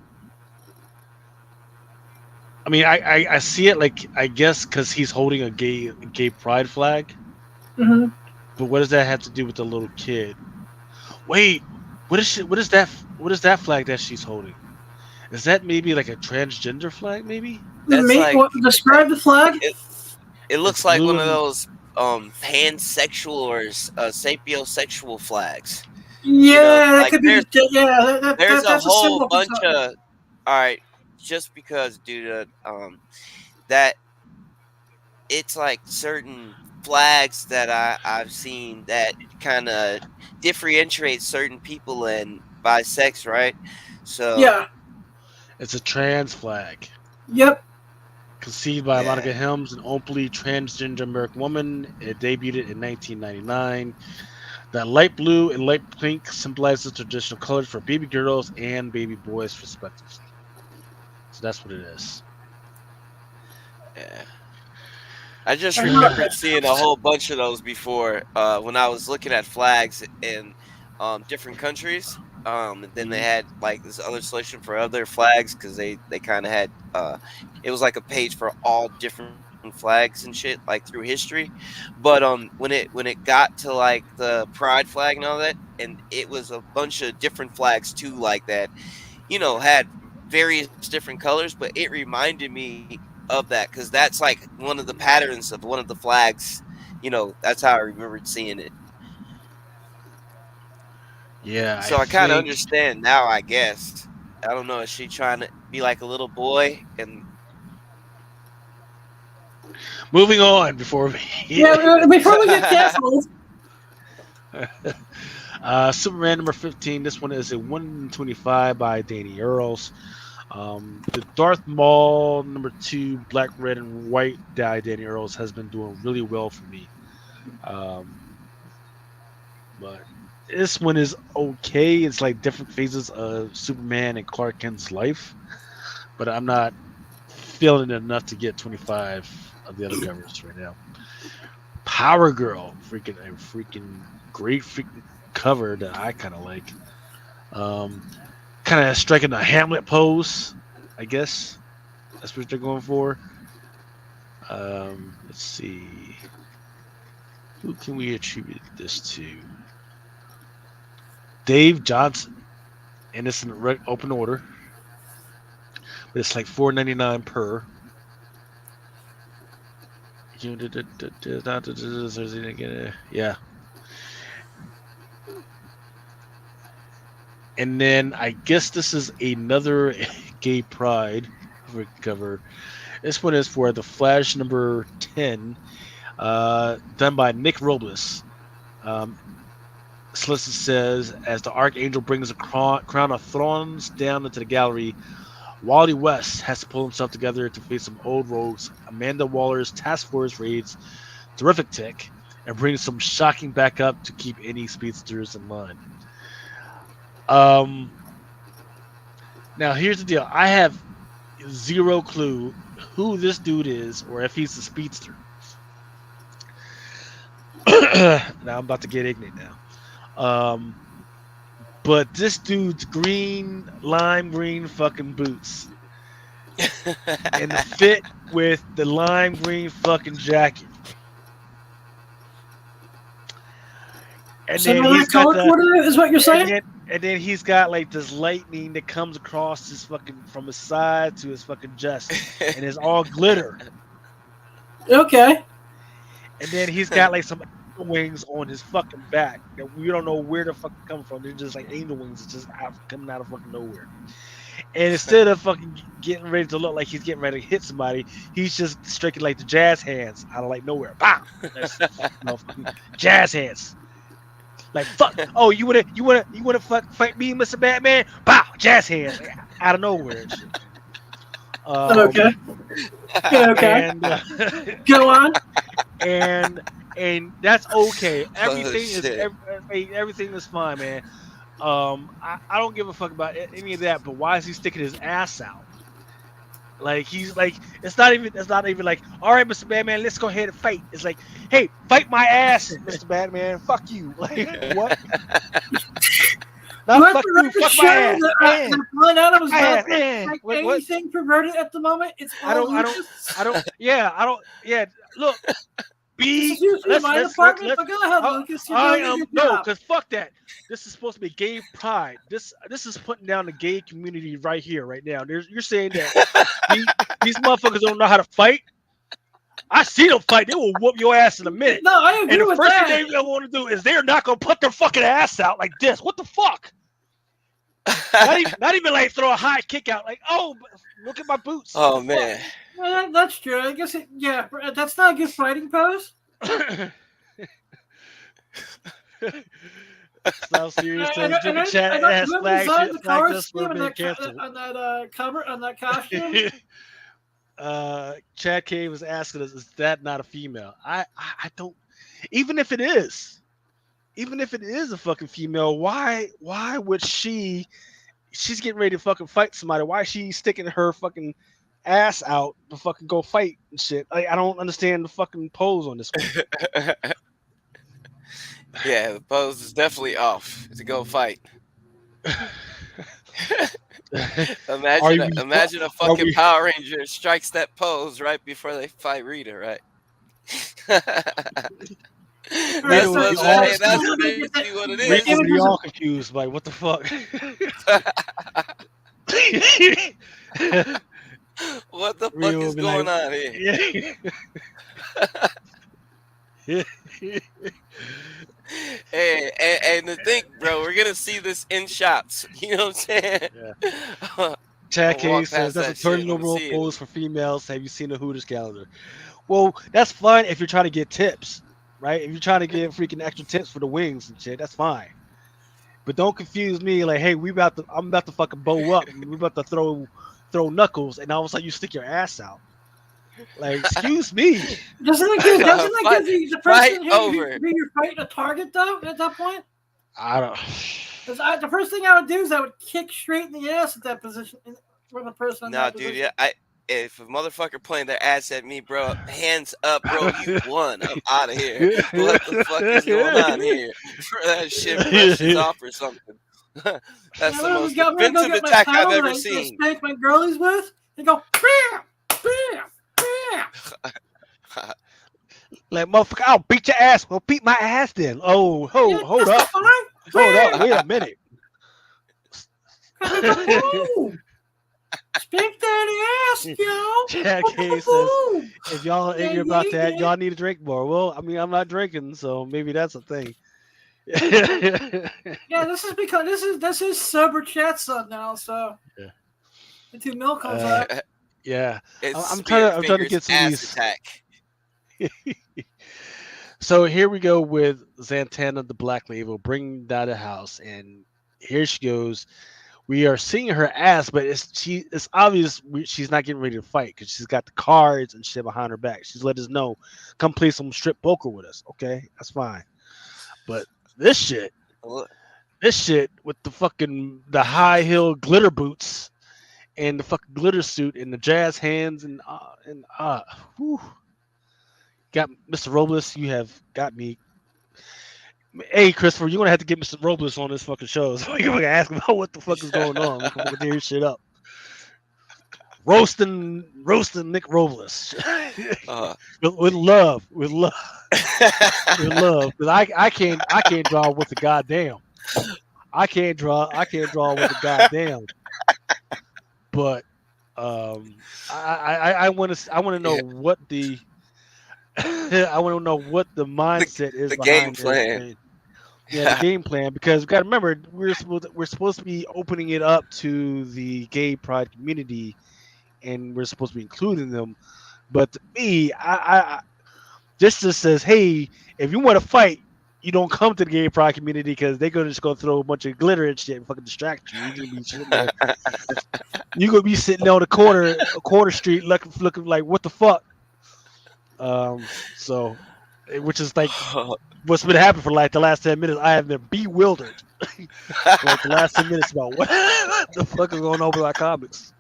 [SPEAKER 5] I mean, I see it like, I guess because he's holding a gay pride flag,
[SPEAKER 6] hmm
[SPEAKER 5] but what does that have to do with the little kid? Wait, what is that flag that she's holding? Is that maybe like a transgender flag? Maybe
[SPEAKER 1] That's like
[SPEAKER 6] Describe the flag.
[SPEAKER 1] it. It
[SPEAKER 5] it's
[SPEAKER 1] looks like
[SPEAKER 5] blue
[SPEAKER 1] one of
[SPEAKER 5] and
[SPEAKER 1] those pansexual or sapiosexual flags.
[SPEAKER 6] Yeah, that
[SPEAKER 1] Like
[SPEAKER 6] could be. Yeah,
[SPEAKER 1] there's a
[SPEAKER 6] that's a
[SPEAKER 1] whole
[SPEAKER 6] symbol for
[SPEAKER 1] bunch
[SPEAKER 6] something.
[SPEAKER 1] of all right. Just because, dude, that it's like certain flags that I've seen that kind of differentiate certain people and by sex, right? So
[SPEAKER 6] Yeah.
[SPEAKER 5] it's a trans flag.
[SPEAKER 6] Yep.
[SPEAKER 5] Conceived by
[SPEAKER 1] yeah,
[SPEAKER 5] Monica Helms, an openly transgender American woman. It debuted in 1999. The light blue and light pink symbolizes traditional colors for baby girls and baby boys, respectively. So that's what it is.
[SPEAKER 1] yeah. I just
[SPEAKER 6] I'm not-
[SPEAKER 1] remembered seeing a whole bunch of those before when I was looking at flags in different countries. And then they
[SPEAKER 5] Mhm.
[SPEAKER 1] had like this other selection for other flags because they kind of had it was like a page for all different flags and shit like through history. But when it got to like the pride flag and all that, and it was a bunch of different flags too, like that, had various different colors, but it reminded me of that because that's like one of the patterns of one of the flags. That's how I remembered seeing it.
[SPEAKER 5] Yeah, I
[SPEAKER 1] So I kind of
[SPEAKER 5] think.
[SPEAKER 1] understand now, I guess. I don't know. Is she trying to be like a little boy? And
[SPEAKER 5] Moving on before we.
[SPEAKER 6] Yeah. Before we get canceled,
[SPEAKER 5] Superman number 15. This one is a 125 by Danny Earls. The Darth Maul number 2, black, red, and white dye Danny Earls has been doing really well for me. Um, but This one is okay. It's like different phases of Superman and Clark Kent's life, but I'm not feeling it enough to get 25 of the other covers right now. Power Girl, freaking great freaking cover that I kind of like. Kind of striking the Hamlet pose, I guess. That's what they're going for. Let's see. Who can we attribute this to? Dave Johnson, and it's in open order. But it's like $4.99 per. Yeah. And then I guess this is another gay pride cover. This one is for the Flash number 10, done by Nick Robles. Solicit says, as the Archangel brings a crown of thorns down into the gallery, Wally West has to pull himself together to face some old rogues. Amanda Waller's task force raids Terrific Tech and brings some shocking backup to keep any speedsters in line. Now here's the deal. I have zero clue who this dude is or if he's a speedster. Now I'm about to get ignorant now. But this dude's lime green fucking boots and the fit with the lime green fucking jacket. And
[SPEAKER 6] So
[SPEAKER 5] then
[SPEAKER 6] that
[SPEAKER 5] he's got
[SPEAKER 6] color coordinate is what you're saying?
[SPEAKER 5] and then he's got like this lightning that comes across his fucking from his side to his fucking chest, and it's all glitter.
[SPEAKER 6] Okay.
[SPEAKER 5] And then he's got like some angel wings on his fucking back that we don't know where the fuck come from. They're just like angel wings, it's just coming out of fucking nowhere. And instead of fucking getting ready to look like he's getting ready to hit somebody, he's just striking like the jazz hands out of like nowhere. Bam! Fucking jazz hands. Like fuck! Oh, you wanna fight me, Mr. Batman? Bow! Jazz hands out of nowhere. And shit.
[SPEAKER 6] Okay. Okay.
[SPEAKER 5] And,
[SPEAKER 6] Go on.
[SPEAKER 5] and that's okay.
[SPEAKER 1] shit.
[SPEAKER 5] Everything is fine, man. I don't give a fuck about any of that. But why is he sticking his ass out? Like he's like, it's not even like, all right, Mr. Batman, let's go ahead and fight. It's like, hey, fight my ass, Mr. Batman. Fuck you. Like what? Not fuck you. Fuck my ass.
[SPEAKER 6] Glenn Adams not
[SPEAKER 5] Man.
[SPEAKER 6] like
[SPEAKER 5] What?
[SPEAKER 6] anything perverted at the moment. It's
[SPEAKER 5] I don't. Yeah. Look.
[SPEAKER 6] This is my department. But go ahead, Lucas.
[SPEAKER 5] No, because fuck that. This is supposed to be gay pride. This is putting down the gay community right here, right now. You're saying that these motherfuckers don't know how to fight. I see them fight. They will whoop your ass in a minute.
[SPEAKER 6] No, I agree
[SPEAKER 5] and the
[SPEAKER 6] with
[SPEAKER 5] first
[SPEAKER 6] that.
[SPEAKER 5] thing they want to do is they're not gonna put their fucking ass out like this. What the fuck? not even like throw a high kick out. Like, oh, look at my boots.
[SPEAKER 1] Oh man.
[SPEAKER 6] Well, that's true. I guess that's not a good fighting pose.
[SPEAKER 5] Sounds serious.
[SPEAKER 6] And
[SPEAKER 5] Drunken chat
[SPEAKER 6] whoever
[SPEAKER 5] has
[SPEAKER 6] designed
[SPEAKER 5] flagged
[SPEAKER 6] the color
[SPEAKER 5] us
[SPEAKER 6] scheme
[SPEAKER 5] for
[SPEAKER 6] on
[SPEAKER 5] being
[SPEAKER 6] that
[SPEAKER 5] canceled.
[SPEAKER 6] cover on that costume.
[SPEAKER 5] Chad K was asking us, is that not a female? I don't. Even if it is a fucking female, why would she's getting ready to fucking fight somebody? Why is she sticking her fucking ass out to fucking go fight and shit? Like, I don't understand the fucking pose on this one.
[SPEAKER 1] Yeah, the pose is definitely off to go fight. Imagine a fucking Power Ranger strikes that pose right before they fight Rita, right? That's basically what it is.
[SPEAKER 5] Rita would be all confused, like, what the fuck?
[SPEAKER 1] What the fuck is going on here? Hey, and to think, bro, we're gonna see this in shops. You know what I'm saying?
[SPEAKER 5] Yeah. Chad K says that's a turning over pose for females. Have you seen the Hooters calendar? Well, that's fine if you're trying to get tips, right? If you're trying to get freaking extra tips for the wings and shit, that's fine. But don't confuse me like, hey, I'm about to fucking bow up. We're about to throw knuckles, and all of a sudden you stick your ass out. Like, excuse me.
[SPEAKER 6] Doesn't that give the person who you're fighting a target though? At that point.
[SPEAKER 5] I don't.
[SPEAKER 6] 'Cause the first thing I would do is I would kick straight in the ass at that position for the person in
[SPEAKER 1] Nah,
[SPEAKER 6] that
[SPEAKER 1] dude.
[SPEAKER 6] position.
[SPEAKER 1] Yeah, if a motherfucker pointing their ass at me, bro, hands up, bro. You won. I'm out of here. What the fuck is going on here? Bro, that shit brushes off or something.
[SPEAKER 6] And
[SPEAKER 1] That's
[SPEAKER 6] I
[SPEAKER 1] the
[SPEAKER 6] literally
[SPEAKER 1] most
[SPEAKER 6] go, I'm gonna go
[SPEAKER 1] defensive
[SPEAKER 6] get my
[SPEAKER 1] attack I've
[SPEAKER 6] paddle that
[SPEAKER 1] ever
[SPEAKER 6] I
[SPEAKER 1] seen.
[SPEAKER 6] spank my girlies with, and go bam, bam, bam.
[SPEAKER 5] Like motherfucker, I'll beat your ass. Well, beat my ass then. Oh,
[SPEAKER 6] Yeah,
[SPEAKER 5] hold
[SPEAKER 6] that's the
[SPEAKER 5] up,
[SPEAKER 6] fine.
[SPEAKER 5] hold up.
[SPEAKER 6] Bam.
[SPEAKER 5] Wait a minute.
[SPEAKER 6] Boom. Spank that ass, yo.
[SPEAKER 5] Jack Hayes says,
[SPEAKER 6] Boom.
[SPEAKER 5] if y'all are
[SPEAKER 6] Yeah,
[SPEAKER 5] angry about that, y'all need to drink more. Well, I mean, I'm not drinking, so maybe that's a thing.
[SPEAKER 6] Yeah, this is because this is sober chat son now, so
[SPEAKER 5] Yeah.
[SPEAKER 6] the 2 milk comes out.
[SPEAKER 5] Yeah,
[SPEAKER 1] It's
[SPEAKER 5] I'm
[SPEAKER 1] Spirit
[SPEAKER 5] trying to
[SPEAKER 1] Fingers
[SPEAKER 5] get some of
[SPEAKER 1] ass
[SPEAKER 5] these.
[SPEAKER 1] attack.
[SPEAKER 5] So here we go with Zantana, the Black Label, bringing down the house, and here she goes. We are seeing her ass, but it's obvious she's not getting ready to fight because she's got the cards and shit behind her back. She's let us know, come play some strip poker with us. Okay, that's fine. But this shit,
[SPEAKER 1] Look,
[SPEAKER 5] with the high heel glitter boots and the fucking glitter suit and the jazz hands whew. Got Mr. Robles. You have got me. Hey, Christopher, you're gonna have to get Mr. Robles on this fucking show. So you're gonna ask him about what the fuck is going on. We're gonna tear his shit up. Roasting Nick Robles
[SPEAKER 1] uh,
[SPEAKER 5] with love, with love, with love. Because I can't draw with the goddamn. I can't draw with the goddamn. But I want to know
[SPEAKER 1] yeah,
[SPEAKER 5] what the I want to know what the mindset is
[SPEAKER 1] the game
[SPEAKER 5] behind this.
[SPEAKER 1] plan.
[SPEAKER 5] Yeah, the game plan, because we got to remember we're supposed to be opening it up to the gay pride community, and we're supposed to be including them. But to me, I this just says, hey, if you want to fight, you don't come to the gay pride community because they're gonna just go throw a bunch of glitter and shit and fucking distract you. You're gonna be sitting there. You're gonna be sitting on the corner street, looking like what the fuck. So, which is like what's been happening for like the last 10 minutes. I have been bewildered for like the last 10 minutes about what the fuck is going on with our comics.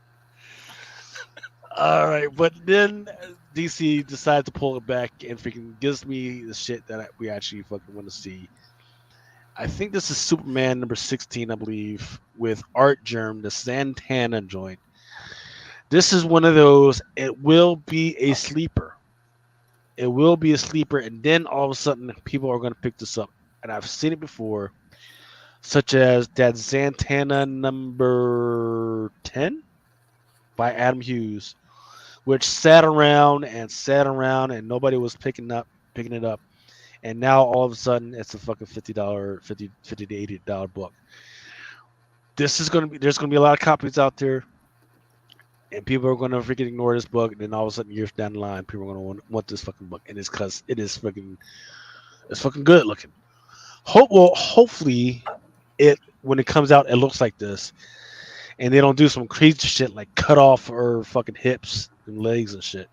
[SPEAKER 5] All right, but then DC decides to pull it back and freaking gives me the shit that we actually fucking want to see. I think this is Superman number 16, I believe, with Art Germ, the Santana joint. This is one of those, it will be a sleeper. It will be a sleeper, and then all of a sudden, people are going to pick this up. And I've seen it before, such as that Santana number 10 by Adam Hughes, which sat around, and nobody was picking it up. And now all of a sudden, it's a fucking $50 to $80 book. There's going to be a lot of copies out there, and people are going to freaking ignore this book. And then all of a sudden, years down the line, people are going to want this fucking book, and it's because it's fucking good looking. Hopefully, when it comes out, it looks like this, and they don't do some crazy shit like cut off her fucking hips and legs and shit.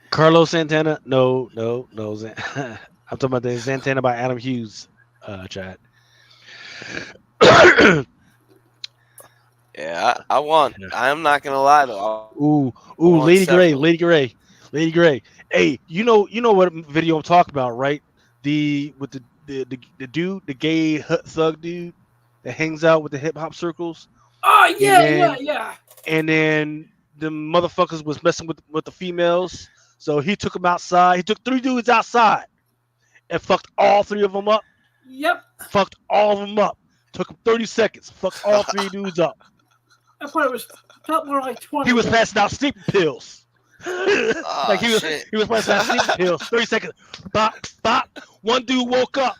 [SPEAKER 5] Carlos Santana, no. I'm talking about the Santana by Adam Hughes, chat.
[SPEAKER 1] Yeah, I want. I'm not gonna lie though.
[SPEAKER 5] Ooh,
[SPEAKER 1] want
[SPEAKER 5] Lady Gray,
[SPEAKER 1] several.
[SPEAKER 5] Lady Gray. Hey, you know what video I'm talking about, right? With the dude, the gay thug dude that hangs out with the hip hop circles,
[SPEAKER 6] Oh
[SPEAKER 5] and
[SPEAKER 6] yeah.
[SPEAKER 5] then the motherfuckers was messing with the females. So he took them outside. He took 3 dudes outside and fucked all 3 of them up.
[SPEAKER 6] Yep.
[SPEAKER 5] Fucked all of them up. Took him 30 seconds. Fucked all 3 dudes up.
[SPEAKER 6] I thought it was felt more like 20.
[SPEAKER 5] He was passing out sleeping pills. Like he
[SPEAKER 1] Shit.
[SPEAKER 5] was passing out sleeping pills. 30 seconds. Bop, bop. One dude woke up,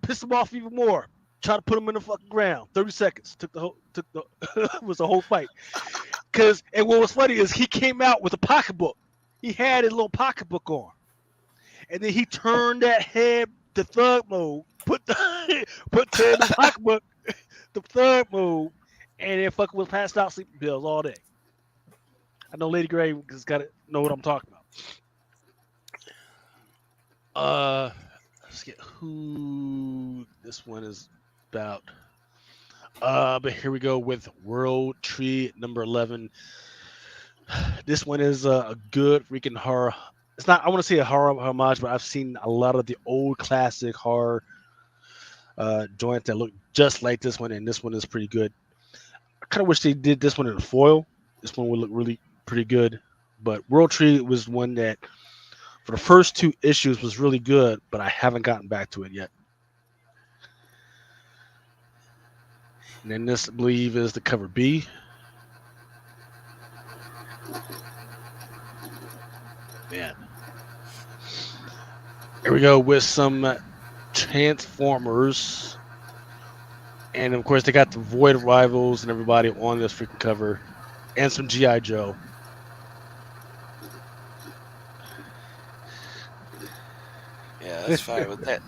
[SPEAKER 5] pissed him off even more. Tried to put him in the fucking ground. 30 seconds. Took the was a whole fight. And what was funny is he came out with a pocketbook. He had his little pocketbook on. And then he turned that head to thug mode, put the pocketbook to thug mode, and then fucking was passed out sleeping pills all day. I know Lady Gray has got to know what I'm talking Uh, let's get who this one is about. But here we go with World Tree number 11. This one is a good freaking horror. It's not. I want to say a horror homage, but I've seen a lot of the old classic horror joints that look just like this one, and this one is pretty good. I kind of wish they did this one in foil. This one would look really pretty good. But World Tree was one that, for the first two issues, was really good, but I haven't gotten back to it yet. And then this, I believe, is the cover B. Man. Here we go with some Transformers. And of course, they got the Void Rivals and everybody on this freaking cover. And some G.I. Joe.
[SPEAKER 1] Yeah, that's fine with that.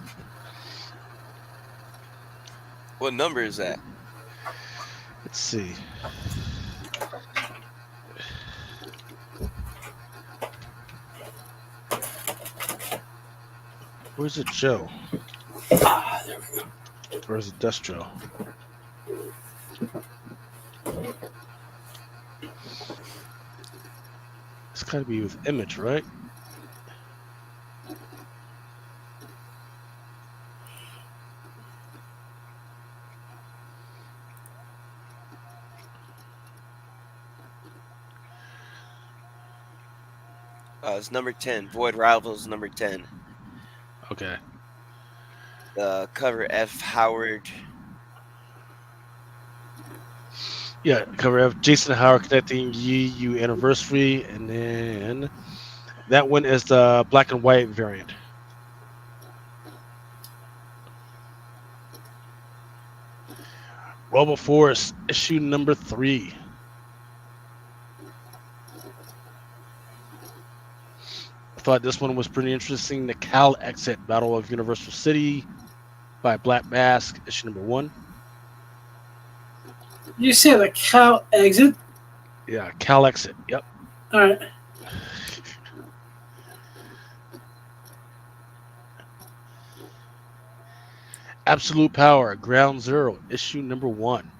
[SPEAKER 1] What number is that?
[SPEAKER 5] Let's see. Where's it, Joe?
[SPEAKER 6] There we go.
[SPEAKER 5] Where's it, Destro? It's got to be with Image, right?
[SPEAKER 1] It's number 10. Void Rivals number 10.
[SPEAKER 5] Okay.
[SPEAKER 1] Cover F. Howard.
[SPEAKER 5] Yeah, cover F. Jason Howard connecting EU anniversary, and then that one is the black and white variant. Robo Force issue number 3. I thought this one was pretty interesting. The Cal Exit Battle of Universal City by Black Mask, issue number 1.
[SPEAKER 6] You say the cow exit?
[SPEAKER 5] Yeah, Cal Exit. Yep.
[SPEAKER 6] All right.
[SPEAKER 5] Absolute Power, Ground Zero, issue number 1.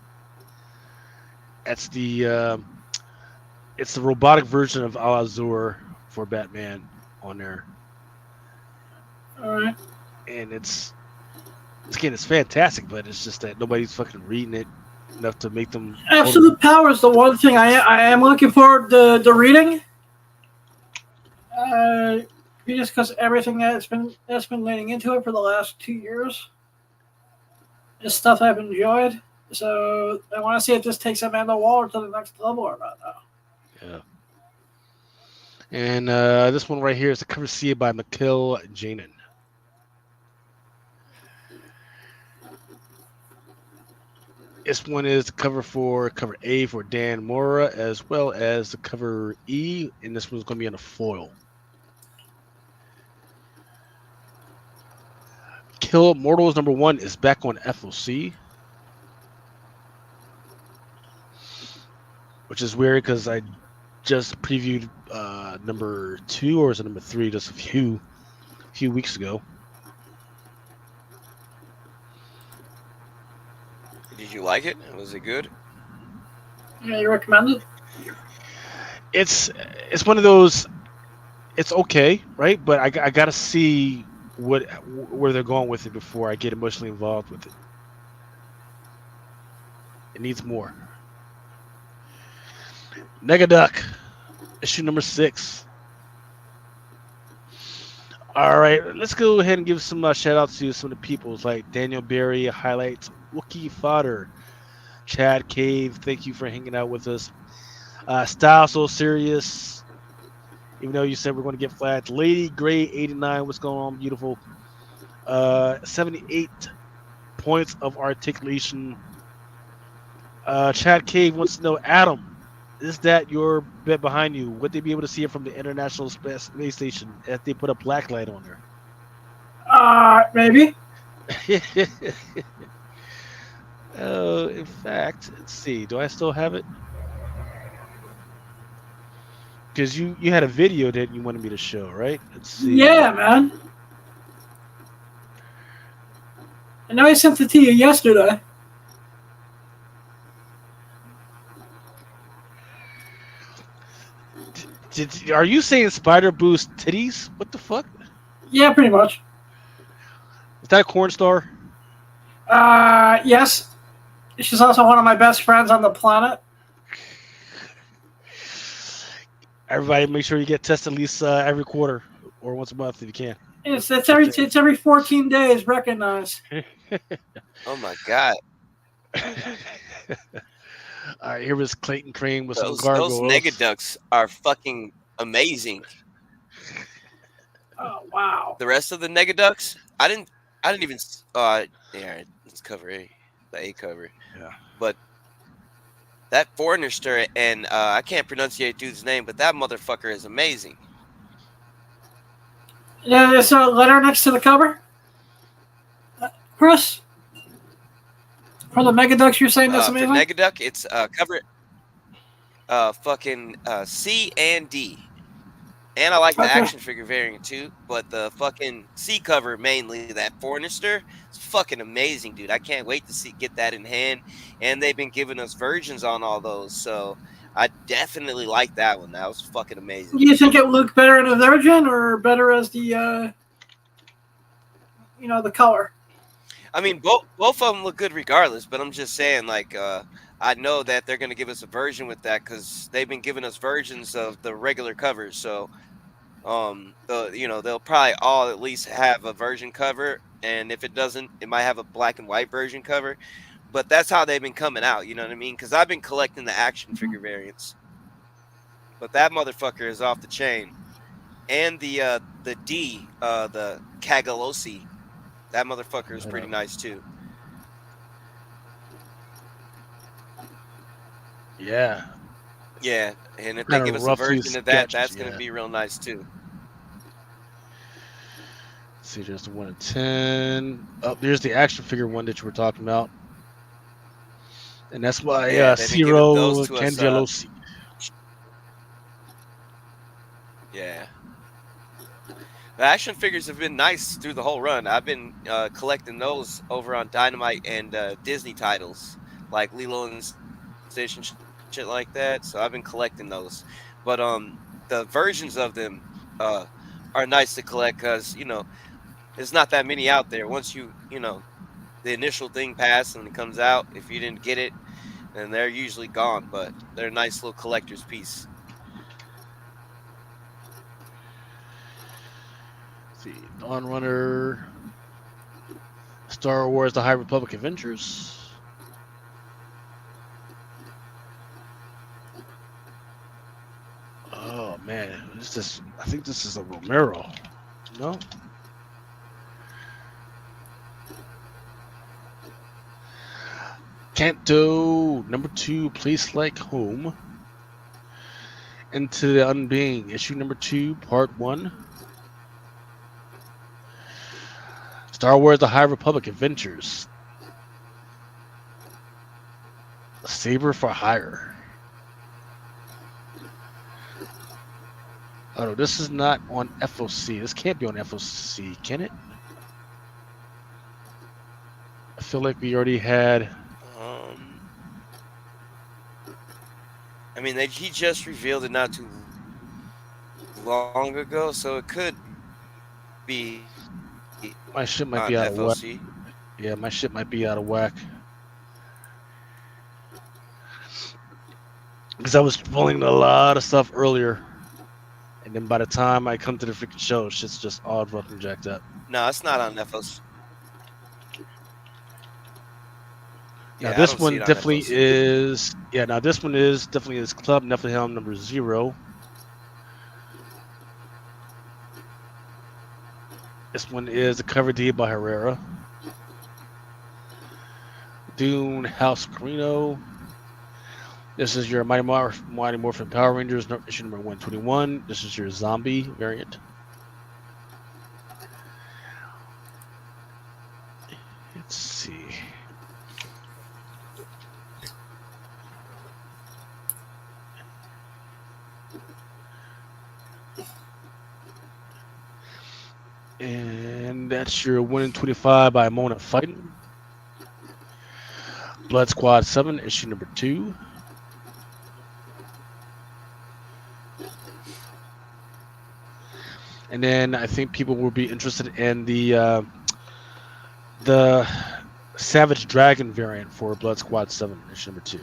[SPEAKER 5] That's it's the robotic version of Al Azur for Batman on there,
[SPEAKER 6] All right.
[SPEAKER 5] and it's fantastic, but it's just that nobody's fucking reading it enough to make them.
[SPEAKER 6] Absolute Power is the one thing I am looking forward to reading. Just because everything that's been leading into it for the last 2 years is stuff I've enjoyed. So I want to see if this takes Amanda Waller to the next level or not.
[SPEAKER 5] Yeah. And this one right here is the cover C by Mikhail Janin. This one is the cover A for Dan Mora, as well as the cover E, and this one's going to be on a foil. Kill Mortals number 1 is back on FOC, which is weird because I just previewed number 2, or is it number 3, just a few weeks ago.
[SPEAKER 1] Did you like it? Was it good?
[SPEAKER 6] Yeah, you recommend it?
[SPEAKER 5] It's one of those. It's okay, right? But I gotta see where they're going with it before I get emotionally involved with it. It needs more. Negaduck, issue number 6. All right, let's go ahead and give some shout outs to some of the peoples like Daniel Berry, highlights Wookie Fodder, Chad Cave, thank you for hanging out with us. Style So Serious, even though you said we're going to get flagged. Lady Gray 89, what's going on, beautiful? 78 points of articulation. Chad Cave wants to know, Adam, is that your bed behind you? Would they be able to see it from the International Space Station if they put a black light on there?
[SPEAKER 6] Maybe.
[SPEAKER 5] In fact, let's see. Do I still have it? Because you had a video that you wanted me to show, right? Let's see.
[SPEAKER 6] Yeah, man. I know I sent it to you yesterday.
[SPEAKER 5] Are you saying Spider Boost titties? What the fuck?
[SPEAKER 6] Yeah, pretty much.
[SPEAKER 5] Is that a corn star?
[SPEAKER 6] Yes. She's also one of my best friends on the planet.
[SPEAKER 5] Everybody, make sure you get tested at least every quarter or once a month if you can.
[SPEAKER 6] It's every 14 days. Recognize.
[SPEAKER 1] Oh my god,
[SPEAKER 5] All right, here was Clayton Crane with some
[SPEAKER 1] those
[SPEAKER 5] gargoyles.
[SPEAKER 1] negaducks are fucking amazing.
[SPEAKER 6] Oh wow.
[SPEAKER 1] The rest of the negaducks, I didn't even. Yeah, let's cover the A cover,
[SPEAKER 5] Yeah.
[SPEAKER 1] but that foreigner stir and I can't pronunciate dude's name, but that motherfucker is amazing.
[SPEAKER 6] Yeah, there's a letter next to the cover. Chris, for the Megaducks, you're saying that's
[SPEAKER 1] For
[SPEAKER 6] amazing.
[SPEAKER 1] negaduck, it's cover fucking C and D. And I like the
[SPEAKER 6] Okay.
[SPEAKER 1] action figure variant too, but the fucking C cover mainly, that Fornister, it's fucking amazing, dude. I can't wait to get that in hand. And they've been giving us versions on all those, so I definitely like that one. That was fucking amazing.
[SPEAKER 6] Do you think it would look better in a Virgin or better as the the color?
[SPEAKER 1] I mean, both of them look good regardless, but I'm just saying, like, I know that they're gonna give us a version with that because they've been giving us versions of the regular covers, so. They'll probably all at least have a version cover, and if it doesn't, it might have a black and white version cover, but that's how they've been coming out, you know what I mean? Because I've been collecting the action figure variants, but that motherfucker is off the chain. And the D, the Kagalosi, that motherfucker is pretty nice too.
[SPEAKER 5] Yeah.
[SPEAKER 1] Yeah, and if they
[SPEAKER 5] Kind
[SPEAKER 1] give
[SPEAKER 5] of
[SPEAKER 1] us a
[SPEAKER 5] roughly
[SPEAKER 1] version of that,
[SPEAKER 5] sketched.
[SPEAKER 1] that's
[SPEAKER 5] Yeah.
[SPEAKER 1] gonna be real nice too.
[SPEAKER 5] Let's see, there's the 1 in 10. Oh, there's the action figure one that you were talking about. And that's why
[SPEAKER 1] Yeah, they've been giving those
[SPEAKER 5] Ciro
[SPEAKER 1] to us.
[SPEAKER 5] Cangelosi.
[SPEAKER 1] Yeah. The action figures have been nice through the whole run. I've been collecting those over on Dynamite and Disney titles like Lilo and Stitch and shit like that. So I've been collecting those. But the versions of them are nice to collect because there's not that many out there. Once the initial thing passes and it comes out, if you didn't get it, then they're usually gone. But they're a nice little collector's piece.
[SPEAKER 5] Let's see, Dawn Runner, Star Wars: The High Republic Adventures. Oh man, I think this is a Romero. No. Canto #2, Place Like Home. Into the Unbeing, issue #2, part 1. Star Wars: The High Republic Adventures. Saber for Hire. Oh no, this is not on FOC. This can't be on FOC, can it? I feel like we already had.
[SPEAKER 1] I mean, he just revealed it not too long ago, so it could be.
[SPEAKER 5] My shit might
[SPEAKER 1] on
[SPEAKER 5] be out of whack.
[SPEAKER 1] FOC.
[SPEAKER 5] Yeah, my shit might be out of whack. Because I was pulling a lot of stuff earlier. And then by the time I come to the freaking show, shit's just all fucking jacked up.
[SPEAKER 1] No, it's not on FOC.
[SPEAKER 5] Now
[SPEAKER 1] Yeah, I
[SPEAKER 5] this
[SPEAKER 1] don't
[SPEAKER 5] one
[SPEAKER 1] see it on
[SPEAKER 5] definitely
[SPEAKER 1] FOC.
[SPEAKER 5] is. Yeah, now this one is definitely Club Nephilim #0. This one is a cover D by Herrera. Dune House Carino. This is your Mighty Morphin Power Rangers issue #121. This is your zombie variant. Let's see. And that's your 1 in 25 by Mona Fighting. Blood Squad 7, issue number 2. And then I think people will be interested in the Savage Dragon variant for Blood Squad 7, issue number 2.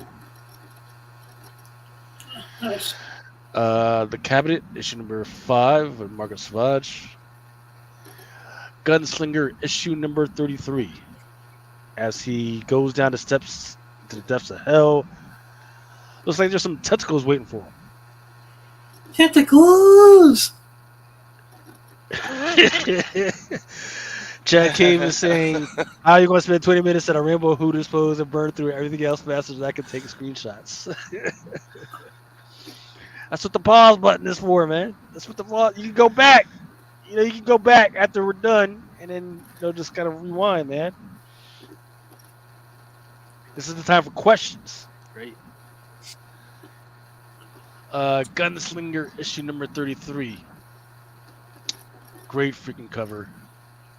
[SPEAKER 6] Nice.
[SPEAKER 5] The Cabinet, issue number 5 with Margaret Savage. Gunslinger, issue number 33. As he goes down the steps to the depths of hell, looks like there's some tentacles waiting for him.
[SPEAKER 6] Tentacles!
[SPEAKER 5] Chad Cave is saying, how are you going to spend 20 minutes at a Rainbow Hooters pose and burn through everything else faster than I can take screenshots? That's what the pause button is for, man. That's what the pause. You can go back. You can go back after we're done, and then just kind of rewind, man. This is the time for questions, right? Gunslinger issue number 33. Great freaking cover.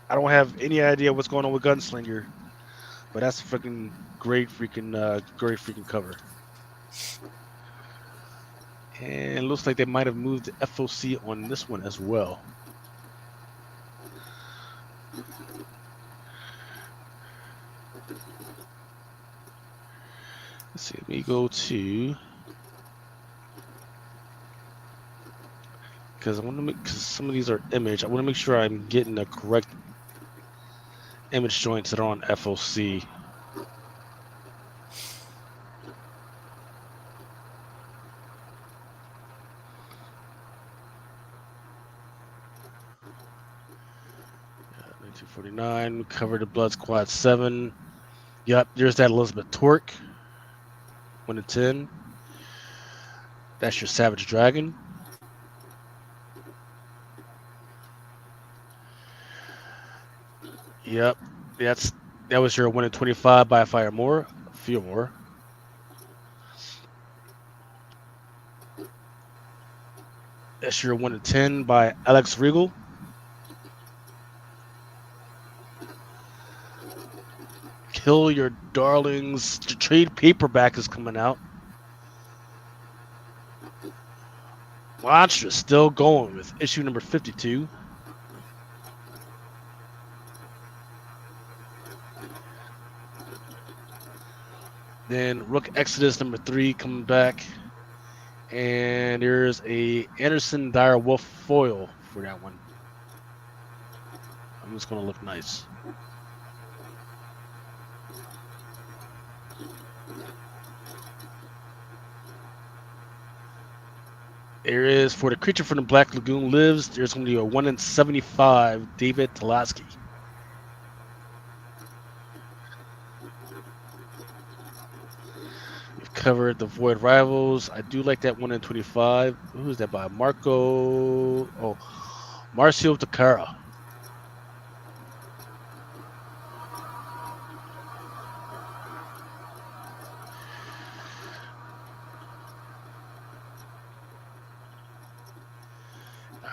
[SPEAKER 5] I don't have any idea what's going on with Gunslinger, but that's a freaking great freaking cover. And it looks like they might have moved the FOC on this one as well. Let's see, let me go to, because some of these are image. I want to make sure I'm getting the correct image joints that are on FOC. Yeah, 1949, we covered the Blood Squad 7. Yep, there's that Elizabeth Torque. 1 to 10. That's your Savage Dragon. Yep, that was your 1 in 25 by Fire More. Few more. That's your 1 in 10 by Alex Regal. Kill Your Darlings. The trade paperback is coming out. Monster still going with issue number 52. Then Rook Exodus number 3 coming back. And there's a Anderson Dire Wolf foil for that one. I'm just going to look nice. There is, for the Creature from the Black Lagoon Lives, there's going to be a 1 in 75 David Talaski. We've covered the Void Rivals. I do like that 1 in 25. Who is that by? Marcio Takara.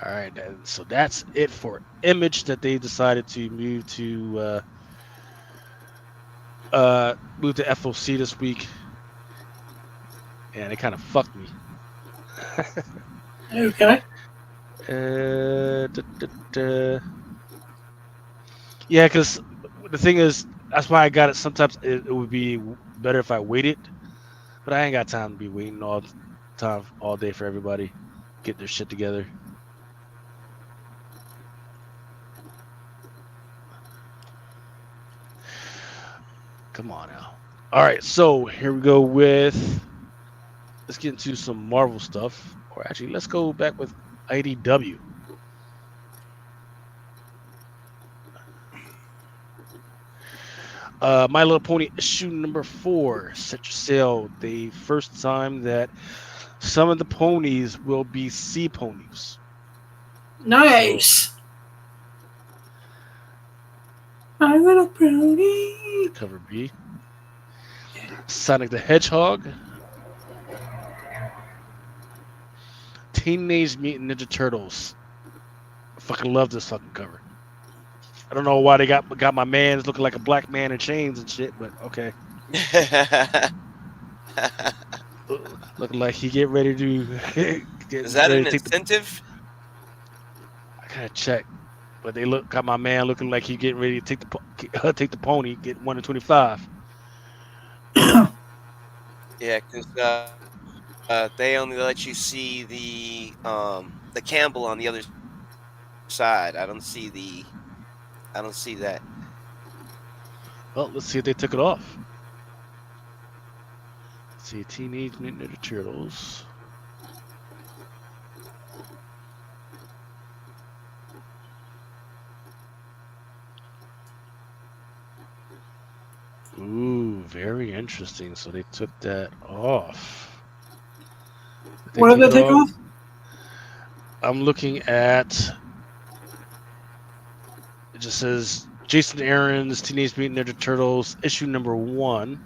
[SPEAKER 5] All right, so that's it for Image that they decided to move to FOC this week, and it kind of fucked me.
[SPEAKER 6] Okay.
[SPEAKER 5] Yeah, because the thing is, that's why I got it. Sometimes it would be better if I waited, but I ain't got time to be waiting all day for everybody get their shit together. Come on now. All right, so here we go with. Let's get into some Marvel stuff, or actually, let's go back with IDW. My Little Pony issue number 4 set your sail. The first time that some of the ponies will be sea ponies.
[SPEAKER 6] Nice. My Little Pony.
[SPEAKER 5] Cover B. Sonic the Hedgehog. Teenage Mutant Ninja Turtles. I fucking love this fucking cover. I don't know why they got my man's looking like a black man in chains and shit, but okay. Looking like he get ready to get
[SPEAKER 1] Is that
[SPEAKER 5] ready
[SPEAKER 1] an
[SPEAKER 5] to take the.
[SPEAKER 1] incentive?
[SPEAKER 5] I gotta check, but they look got my man looking like he getting ready to take take the pony, get 1 to 25.
[SPEAKER 1] Yeah, because they only let you see the Campbell on the other side. I don't see that.
[SPEAKER 5] Well, let's see if they took it off. Let's see, Teenage Mutant Ninja Turtles. Ooh, very interesting. So they took that off. They
[SPEAKER 6] What did
[SPEAKER 5] took
[SPEAKER 6] they
[SPEAKER 5] it
[SPEAKER 6] take
[SPEAKER 5] off.
[SPEAKER 6] off?
[SPEAKER 5] I'm looking at. It just says Jason Aaron's Teenage Mutant Ninja Turtles issue number 1.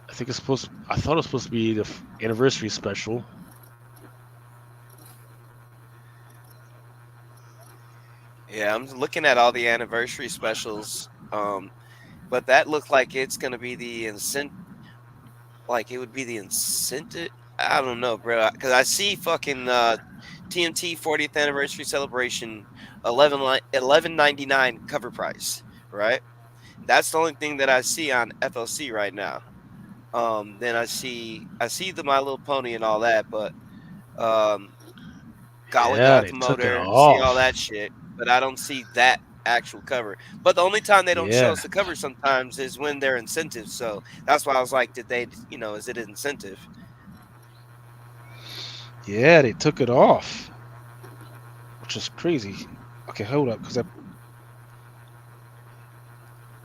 [SPEAKER 5] I think it's supposed. I thought it was supposed to be the anniversary special.
[SPEAKER 1] Yeah, I'm looking at all the anniversary specials. But that looks like it's gonna be the incentive. Like it would be the incentive. I don't know, bro. Because I see fucking TMT 40th anniversary celebration 11.99 cover price, right? That's the only thing that I see on FLC right now. Then I see the My Little Pony and all that, but um, Golly
[SPEAKER 5] Yeah,
[SPEAKER 1] God's
[SPEAKER 5] they took it
[SPEAKER 1] Motor, see all that
[SPEAKER 5] off.
[SPEAKER 1] shit, but I don't see that actual cover. But the only time they don't show
[SPEAKER 5] Yeah,
[SPEAKER 1] us the cover sometimes is when they're incentives. So that's why I was like, did they, is it an incentive?
[SPEAKER 5] yeah, they took it off, which is crazy. Okay, hold up,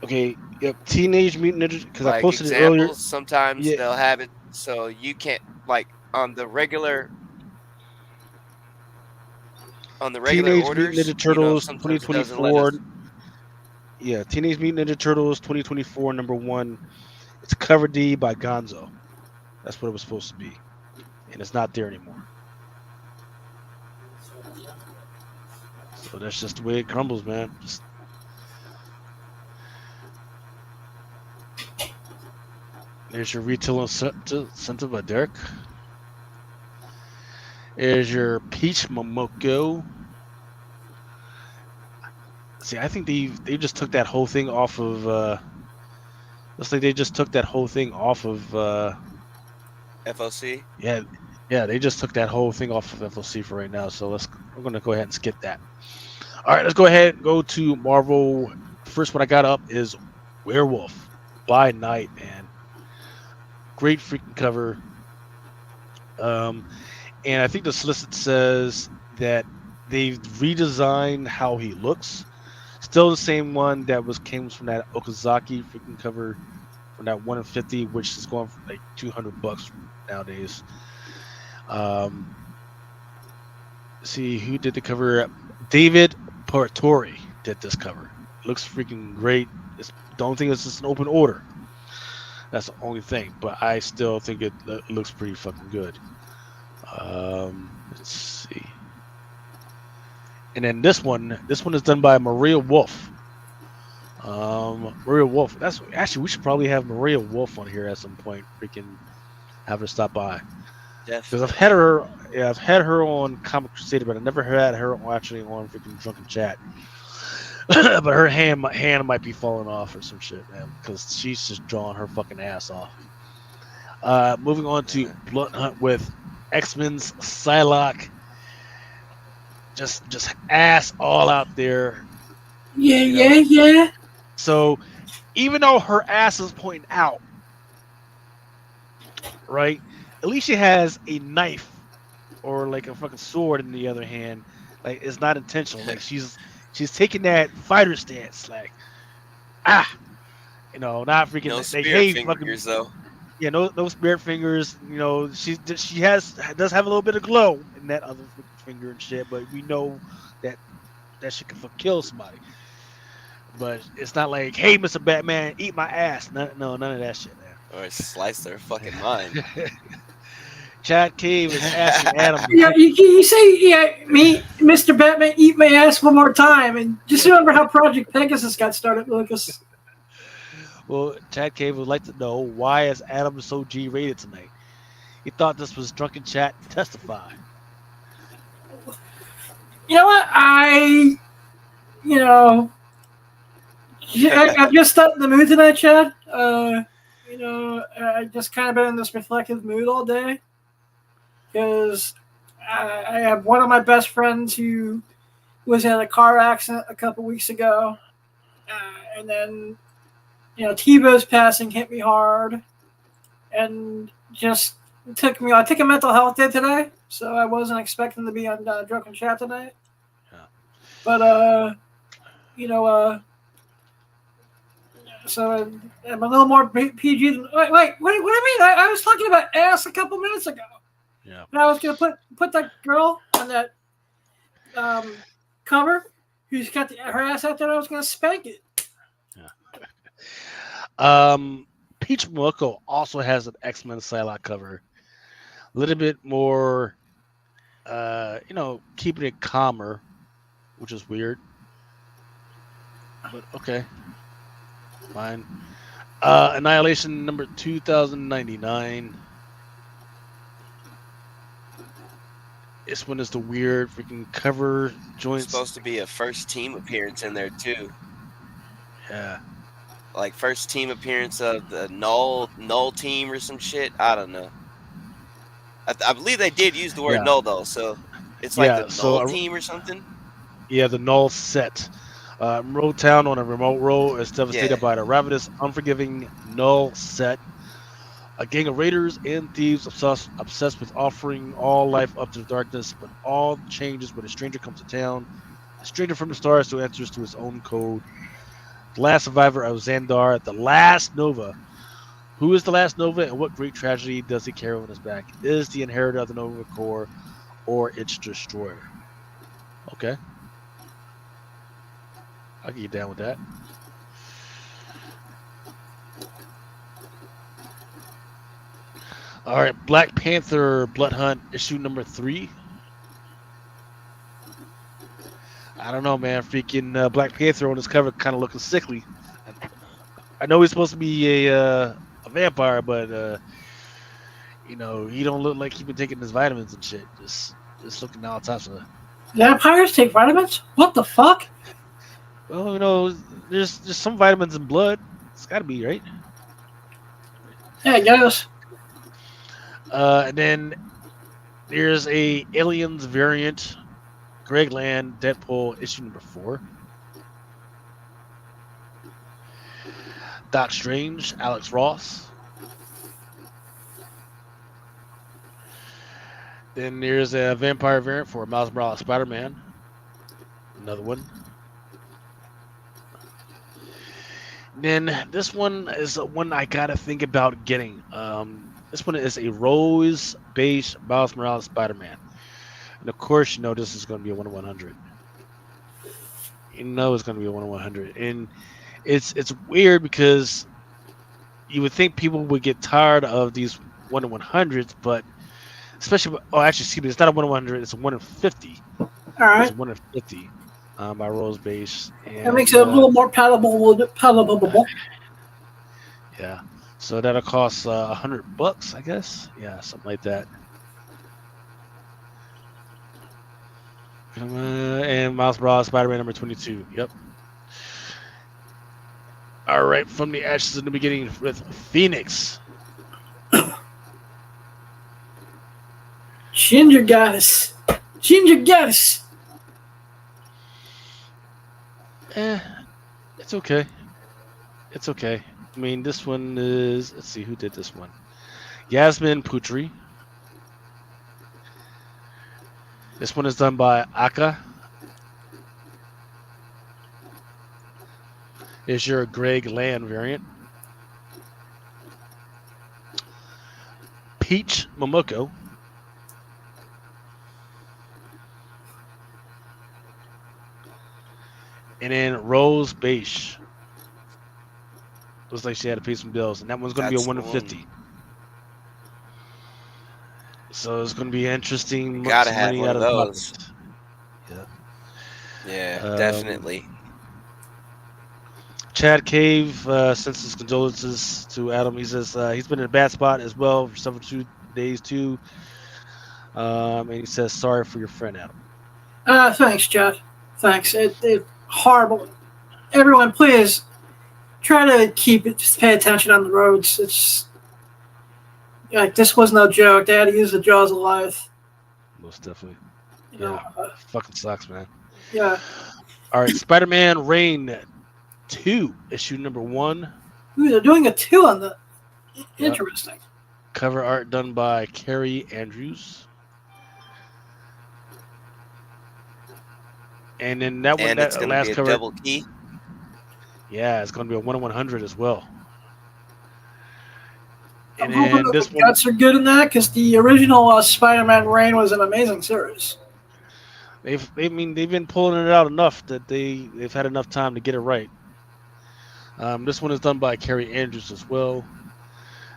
[SPEAKER 5] okay, yep, Teenage Mutant Ninja, because I
[SPEAKER 1] Like
[SPEAKER 5] posted it earlier.
[SPEAKER 1] examples, sometimes
[SPEAKER 5] Yeah,
[SPEAKER 1] they'll have it so you can't like on the regular
[SPEAKER 5] Teenage Mutant
[SPEAKER 1] orders,
[SPEAKER 5] Ninja Turtles
[SPEAKER 1] sometimes it doesn't let
[SPEAKER 5] 2024.
[SPEAKER 1] us.
[SPEAKER 5] Yeah, Teenage Mutant Ninja Turtles 2024 number 1. It's cover D by Gonzo. That's what it was supposed to be, and it's not there anymore. So that's just the way it crumbles, man. Just there's your retail incentive by Derek. There's your Peach Momoko. See, I think they just took that whole thing off of. Looks like they just took that whole thing off of.
[SPEAKER 1] FOC.
[SPEAKER 5] Yeah, yeah, they just took that whole thing off of FLC for right now. So we're gonna go ahead and skip that. All right, let's go ahead and go to Marvel. First one I got up is Werewolf by Night, man. Great freaking cover. And I think the solicit says that they've redesigned how he looks. Still the same one that came from that Okazaki freaking cover from that 150, which is going for like $200 nowadays. See who did the cover. David Partori did this cover. Looks freaking great. The only thing is it's an open order. That's the only thing, but I still think it looks pretty fucking good. Let's see. And then this one is done by Maria Wolf. Maria Wolf. That's actually we should probably have Maria Wolf on here at some point. Freaking have her stop by. Because I've had her on Comic Crusader, but I never had her actually on freaking Drunken Chat. But her hand might be falling off or some shit, man, because she's just drawing her fucking ass off. Moving on to Blood Hunt with X-Men's Psylocke. Just ass all out there.
[SPEAKER 6] Yeah,
[SPEAKER 5] You know.
[SPEAKER 6] yeah.
[SPEAKER 5] So even though her ass is pointing out, right? At least she has a knife or like a fucking sword in the other hand. Like it's not intentional. Like she's taking that fighter stance. Like not freaking
[SPEAKER 1] No
[SPEAKER 5] like
[SPEAKER 1] spirit
[SPEAKER 5] hey fucking
[SPEAKER 1] fingers though.
[SPEAKER 5] yeah, no spirit fingers. She does have a little bit of glow in that other finger and shit. But we know that shit can kill somebody. But it's not like, hey, Mr. Batman, eat my ass. No, none of that shit, man.
[SPEAKER 1] Or slice their fucking mind.
[SPEAKER 5] Chad Cave is asking Adam.
[SPEAKER 6] Yeah, you say me Mr. Batman, eat my ass one more time. And just remember how Project Pegasus got started, Lucas.
[SPEAKER 5] Well, Chad Cave would like to know, why is Adam so G-rated tonight? He thought this was Drunken Chat Testify.
[SPEAKER 6] You know what? I've just not in the mood tonight, Chad. I just kind of been in this reflective mood all day because I have one of my best friends who was in a car accident a couple weeks ago, and then Tebow's passing hit me hard, and just took me. I took a mental health day today, so I wasn't expecting to be on Drunken Chat tonight.
[SPEAKER 5] Yeah.
[SPEAKER 6] But so I'm a little more PG than. Wait, what do you mean? I was talking about ass a couple minutes ago.
[SPEAKER 5] Yeah.
[SPEAKER 6] And I was gonna put that girl on that cover who's got her ass out there. I was gonna spank it.
[SPEAKER 5] Peach Momoko also has an X-Men Psylocke cover. A little bit more, keeping it calmer, which is weird. But okay. Fine. Annihilation number 2099. This one is the weird freaking cover joints.
[SPEAKER 1] It's supposed to be a first team appearance in there too.
[SPEAKER 5] Yeah.
[SPEAKER 1] Like first team appearance of the null team or some shit. I don't know. I believe they did use the word null though, so it's like the null team or something.
[SPEAKER 5] Yeah, the null set. Road Town on a remote road is devastated by the ravenous, unforgiving null set. A gang of raiders and thieves obsessed with offering all life up to the darkness, but all changes when a stranger comes to town. A stranger from the stars who enters to his own code. The last survivor of Xandar, the last Nova. Who is the last Nova, and what great tragedy does he carry on his back? Is the inheritor of the Nova Corps or its destroyer? Okay. I'll get down with that. All right, Black Panther Blood Hunt issue number 3. I don't know, man. Freaking Black Panther on this cover kind of looking sickly. I know he's supposed to be a vampire, but he don't look like he's been taking his vitamins and shit. Just looking all types of.
[SPEAKER 6] Vampires take vitamins? What the fuck?
[SPEAKER 5] Well, there's some vitamins in blood. It's got to be, right?
[SPEAKER 6] Yeah, I guess.
[SPEAKER 5] And then there's a Aliens variant, Greg Land, Deadpool, issue number 4. Doc Strange, Alex Ross. Then there's a vampire variant for Miles Morales Spider-Man. Another one. Then this one is one I gotta think about getting. This one is a rose-based Miles Morales Spider-Man, and of course, this is going to be a 1/100. It's going to be a 1/100, and it's weird because you would think people would get tired of these 1/100s, but especially, excuse me, it's not a 1/100, it's a 1/50.
[SPEAKER 6] All right,
[SPEAKER 5] it's a 1/50 by Rose Base. And,
[SPEAKER 6] that makes it a little more palatable.
[SPEAKER 5] Yeah. So that'll cost $100, I guess. Yeah, something like that. And Miles Morales, Spider-Man number 22. Yep. All right, from the ashes in the beginning with Phoenix.
[SPEAKER 6] Ginger Goddess.
[SPEAKER 5] It's okay. It's okay. I mean, this one is. Let's see who did this one. Yasmin Putri. This one is done by Aka. Is your Greg Land variant. Peach Momoko. And then Rose Beige. Looks like she had to pay some bills, and that one's going to be a 1/50. So it's going to be interesting.
[SPEAKER 1] Gotta have one of those.
[SPEAKER 5] Yeah.
[SPEAKER 1] Yeah,
[SPEAKER 5] Um,
[SPEAKER 1] definitely.
[SPEAKER 5] Chad Cave sends his condolences to Adam. He says he's been in a bad spot as well for several 2 days too. And he says sorry for your friend Adam.
[SPEAKER 6] Thanks, Chad. Thanks. It horrible. Everyone, please try to keep it. Just pay attention on the roads. It's like this was no joke. They had to use the jaws of life.
[SPEAKER 5] Most definitely.
[SPEAKER 6] You know.
[SPEAKER 5] Yeah. Fucking sucks, man.
[SPEAKER 6] Yeah.
[SPEAKER 5] All right, Spider-Man Reign 2, issue number 1.
[SPEAKER 6] Ooh, they're doing a 2 on the.
[SPEAKER 5] Yep.
[SPEAKER 6] Interesting.
[SPEAKER 5] Cover art done by Carrie Andrews. And then that one,
[SPEAKER 1] And it's
[SPEAKER 5] that
[SPEAKER 1] going to
[SPEAKER 5] last
[SPEAKER 1] be a
[SPEAKER 5] cover,
[SPEAKER 1] double key.
[SPEAKER 5] yeah, it's going to be a 1 in 100 as well.
[SPEAKER 6] I'm
[SPEAKER 5] And
[SPEAKER 6] hoping
[SPEAKER 5] then
[SPEAKER 6] that
[SPEAKER 5] this
[SPEAKER 6] the
[SPEAKER 5] one,
[SPEAKER 6] guts are good in that because the original Spider-Man Reign was an amazing series.
[SPEAKER 5] they've been pulling it out enough that they've had enough time to get it right. This one is done by Carrie Andrews as well.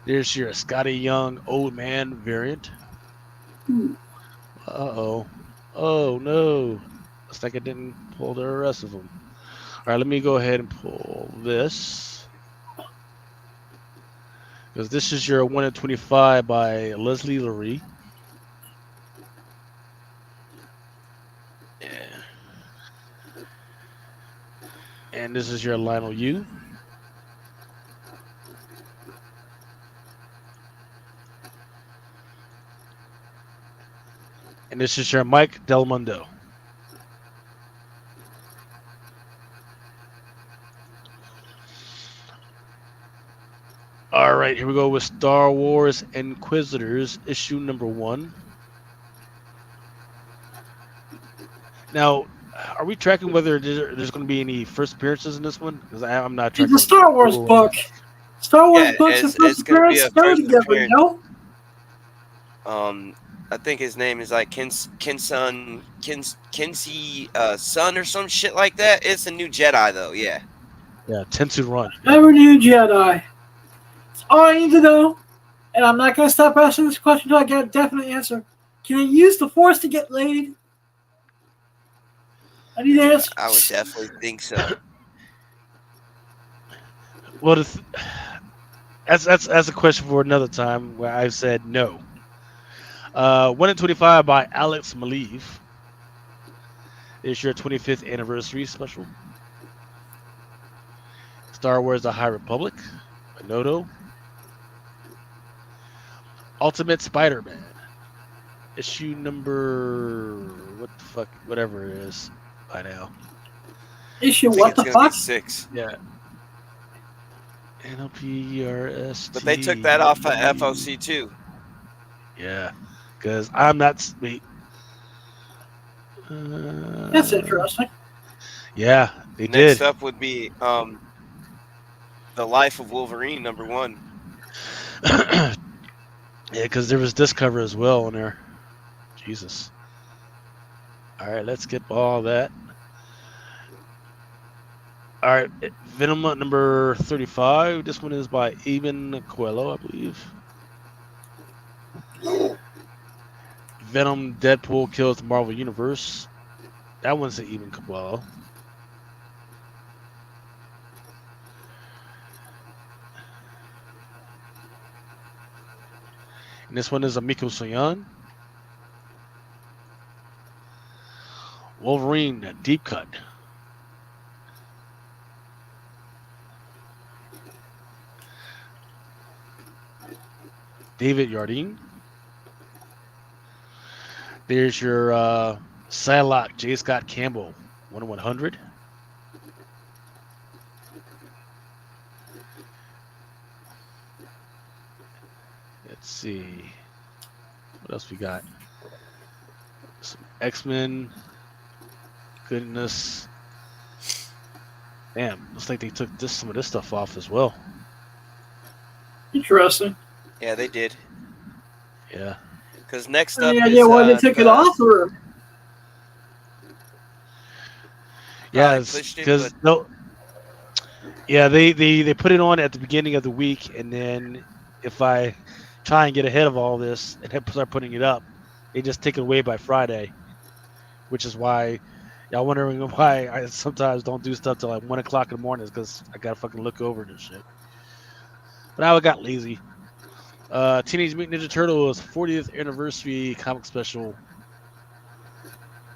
[SPEAKER 5] There's your Scotty Young old man variant. Uh-oh. Oh no. Looks like I didn't pull the rest of them. All right, let me go ahead and pull this. Because this is your 1 in 25 by Leslie Lurie.
[SPEAKER 1] Yeah.
[SPEAKER 5] And this is your Lionel Yu. And this is your Mike Del Mundo. All right, here we go with Star Wars Inquisitors, issue number 1. Now, are we tracking whether there's going to be any first appearances in this one? Because I'm not tracking.
[SPEAKER 6] It's a Star Wars book. Star Wars
[SPEAKER 1] Yeah,
[SPEAKER 6] books and first
[SPEAKER 1] it's going to be
[SPEAKER 6] appearance
[SPEAKER 1] a
[SPEAKER 6] go
[SPEAKER 1] first
[SPEAKER 6] together, you
[SPEAKER 1] appearance.
[SPEAKER 6] know?
[SPEAKER 1] I think his name is like Kinsey son or some shit like that. It's a new Jedi though. Yeah.
[SPEAKER 5] Yeah, Tensu Run.
[SPEAKER 6] Never knew Jedi. It's all I need to know, and I'm not going to stop asking this question until I get a definite answer. Can I use the Force to get laid? I need answers.
[SPEAKER 1] I would definitely think so.
[SPEAKER 5] Well, that's a question for another time where I've said no. 1 in 25 by Alex Maleev. It's your 25th anniversary special. Star Wars The High Republic by Noto. Ultimate Spider-Man. Issue number... what the fuck? Whatever it is by now.
[SPEAKER 6] Issue
[SPEAKER 1] I think
[SPEAKER 6] what
[SPEAKER 1] it's
[SPEAKER 6] the
[SPEAKER 1] gonna
[SPEAKER 6] fuck?
[SPEAKER 1] be 6.
[SPEAKER 5] Yeah. NLPRST.
[SPEAKER 1] But they took that off of FOC too.
[SPEAKER 5] Yeah. Because I'm not... Wait.
[SPEAKER 6] That's interesting.
[SPEAKER 5] Yeah, they
[SPEAKER 1] Next
[SPEAKER 5] did.
[SPEAKER 1] up would be The Life of Wolverine number 1.
[SPEAKER 5] Yeah, because there was this cover as well on there. Jesus. All right, let's get all that. All right, Venom number 35. This one is by Eben Coelho, I believe. Venom Deadpool Kills the Marvel Universe. That one's an Eben Coelho. And this one is a Miko Soyan. Wolverine Deep Cut. David Yardine. There's your Psylocke J. Scott Campbell 1 in 100. Let's see. What else we got? Some X-Men. Goodness. Damn, looks like they took some of this stuff off as well.
[SPEAKER 6] Interesting.
[SPEAKER 1] Yeah, they did.
[SPEAKER 5] Yeah.
[SPEAKER 1] Because next up
[SPEAKER 6] Any
[SPEAKER 1] is
[SPEAKER 6] idea why they took it off, or
[SPEAKER 5] Yeah,
[SPEAKER 1] pushed it,
[SPEAKER 5] because no. Yeah, they put it on at the beginning of the week, and then if I try and get ahead of all this and start putting it up, they just take it away by Friday, which is why Y'all wondering why I sometimes don't do stuff till like 1 o'clock in the morning is because I gotta fucking look over this shit. But I got lazy. Teenage Mutant Ninja Turtles 40th anniversary comic special.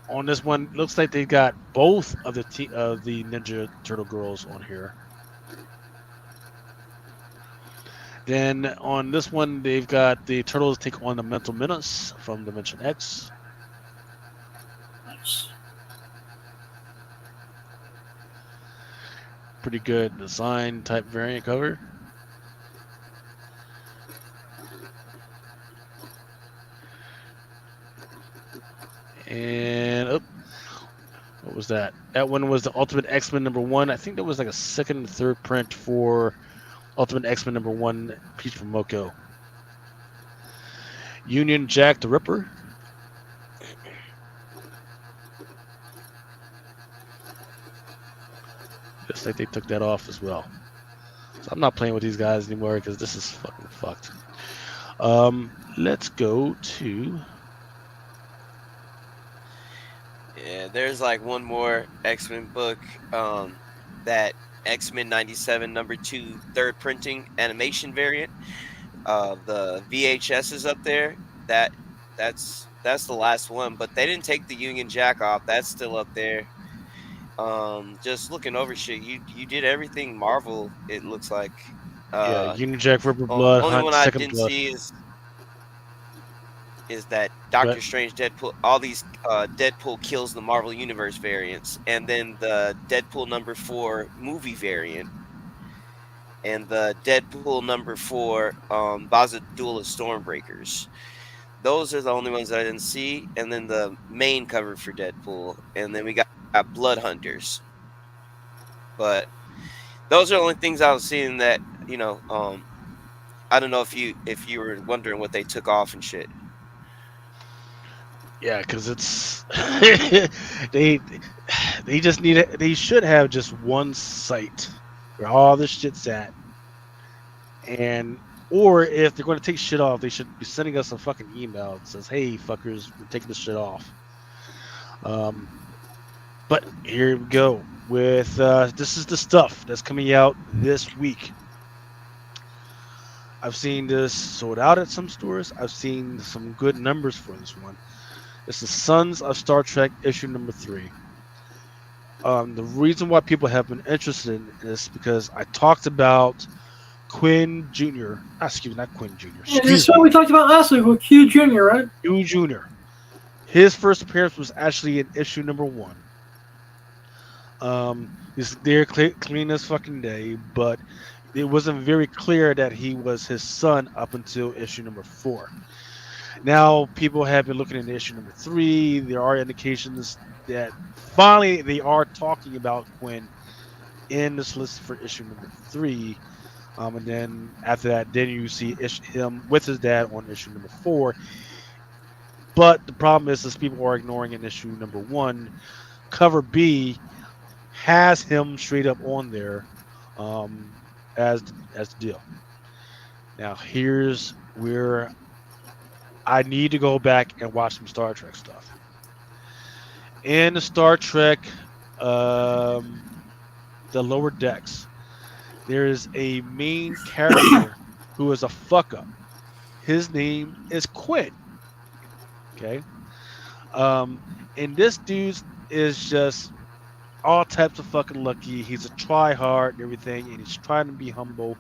[SPEAKER 5] On this one, looks like they got both of the Ninja Turtle girls on here. Then on this one, they've got the Turtles take on the Mental Menace from Dimension X.
[SPEAKER 6] Nice.
[SPEAKER 5] Pretty good design type variant cover. And what was that? That one was the Ultimate X-Men #1. I think that was like a second and third print for Ultimate X-Men #1 piece from Moko. Union Jack the Ripper. Looks like they took that off as well. So I'm not playing with these guys anymore because this is fucking fucked. Let's go to.
[SPEAKER 1] Yeah, there's like one more X-Men book. That X-Men 97 #2 third printing animation variant. The VHS is up there. That's the last one, but they didn't take the Union Jack off. That's still up there. Just looking over shit, you did everything Marvel. It looks like.
[SPEAKER 5] Yeah,
[SPEAKER 1] Uh,
[SPEAKER 5] Union Jack Ripper Blood
[SPEAKER 1] Only
[SPEAKER 5] Hunt
[SPEAKER 1] one I
[SPEAKER 5] Second
[SPEAKER 1] didn't
[SPEAKER 5] Blood.
[SPEAKER 1] see is that Doctor
[SPEAKER 5] But
[SPEAKER 1] Strange Deadpool. All these Deadpool kills the Marvel Universe variants, and then the Deadpool #4 movie variant, and the Deadpool #4 Bazadula Stormbreakers. Those are the only ones that I didn't see, and then the main cover for Deadpool, and then we got Blood Hunters. But those are the only things I was seeing that I don't know if you were wondering what they took off and shit.
[SPEAKER 5] yeah, because it's they just need it. They should have just one site where all this shit's at, and or if they're going to take shit off, they should be sending us a fucking email that says, "Hey, fuckers, we're taking this shit off." But here we go with this is the stuff that's coming out this week. I've seen this sold out at some stores. I've seen some good numbers for this one. It's the Sons of Star Trek issue #3. The reason why people have been interested in this because I talked about Quinn Jr. Excuse me, not Quinn Jr.
[SPEAKER 6] Yeah, this
[SPEAKER 5] Excuse
[SPEAKER 6] is what
[SPEAKER 5] me,
[SPEAKER 6] we talked about last week with Q Jr., right?
[SPEAKER 5] Q Jr. His first appearance was actually in issue #1. He's there clean as fucking day, but it wasn't very clear that he was his son up until issue #4. Now people have been looking into issue #3. There are indications that finally they are talking about Quinn in this list for issue #3. And then after that, then you see him with his dad on issue #4. But the problem is people are ignoring in issue #1. Cover B has him straight up on there as the deal. Now here's where I need to go back and watch some Star Trek stuff. In the Star Trek, the lower decks, there is a main character who is a fuck up. His name is Quinn. Okay. And this dude is just all types of fucking lucky. He's a try hard and everything, and he's trying to be humble.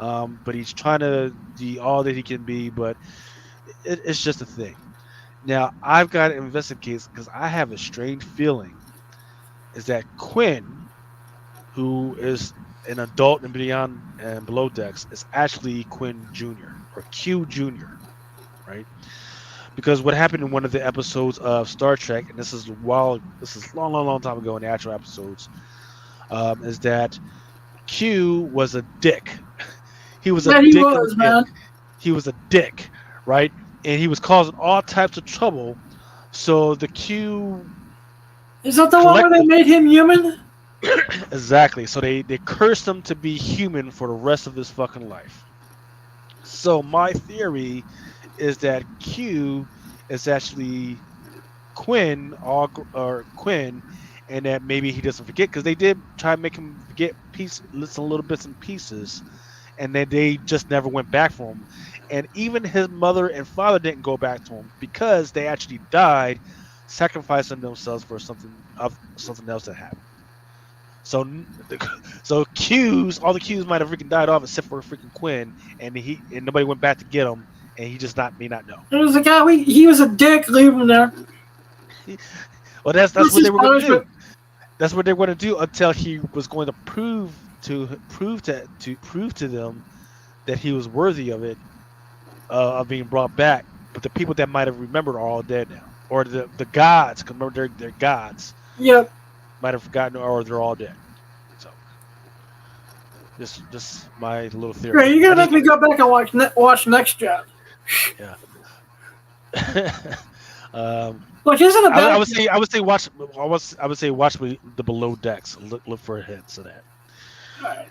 [SPEAKER 5] But he's trying to be all that he can be, but it's just a thing. Now I've got to investigate because I have a strange feeling is that Quinn, who is an adult and beyond and below decks, is actually Quinn Jr. or Q Jr. Right? Because what happened in one of the episodes of Star Trek, and this is long time ago in the actual episodes, is that Q was a dick. He was a
[SPEAKER 6] Yeah, he
[SPEAKER 5] dick.
[SPEAKER 6] was, man.
[SPEAKER 5] He was a dick, right? And he was causing all types of trouble. So the Q
[SPEAKER 6] Is that the one where they made him human?
[SPEAKER 5] exactly. So they cursed him to be human for the rest of his fucking life. So my theory is that Q is actually Quinn, and that maybe he doesn't forget because they did try to make him forget listen little bits and pieces, and then they just never went back for him. And even his mother and father didn't go back to him because they actually died, sacrificing themselves for something else that happened. So, so all the Qs might have freaking died off except for freaking Quinn, and nobody went back to get him, and he just may not know.
[SPEAKER 6] It was a guy. He was a dick. Leave him there.
[SPEAKER 5] Well, that's
[SPEAKER 6] This
[SPEAKER 5] what
[SPEAKER 6] is
[SPEAKER 5] they were going to do.
[SPEAKER 6] punishment.
[SPEAKER 5] That's what they were going to do until he was going to prove to them that he was worthy of it, of being brought back. But the people that might have remembered are all dead now, or the gods, 'cause remember they're gods,
[SPEAKER 6] Yep.
[SPEAKER 5] might have forgotten, or they're all dead. So, just my little theory.
[SPEAKER 6] Great. You're gonna make me go back and watch Next Gen.
[SPEAKER 5] Yeah.
[SPEAKER 6] Which isn't a bad.
[SPEAKER 5] I would say watch the Below Decks. Look for hints of that.
[SPEAKER 6] Alright.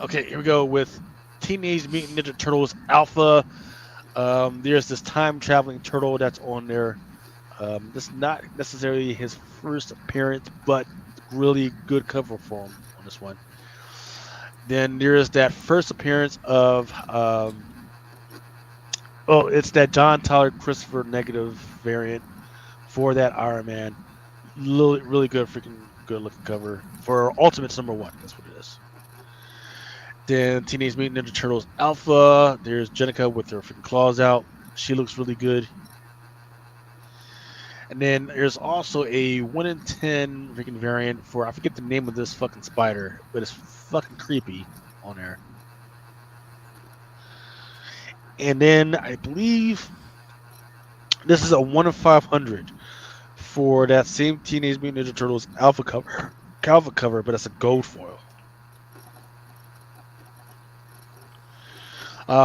[SPEAKER 5] Okay, here we go with Teenage Mutant Ninja Turtles Alpha. There's this time traveling turtle that's on there. This is not necessarily his first appearance, but really good cover for him on this one. Then there's that first appearance of it's that John Tyler Christopher negative variant for that Iron Man. Really good, freaking good looking cover for Ultimates #1. That's what it is. Then Teenage Mutant Ninja Turtles Alpha. There's Jenica with her freaking claws out. She looks really good. And then there's also a 1 in 10 freaking variant for, I forget the name of this fucking spider, but it's fucking creepy on there. And then I believe this is a 1 of 500 for that same Teenage Mutant Ninja Turtles Alpha cover, but it's a gold foil.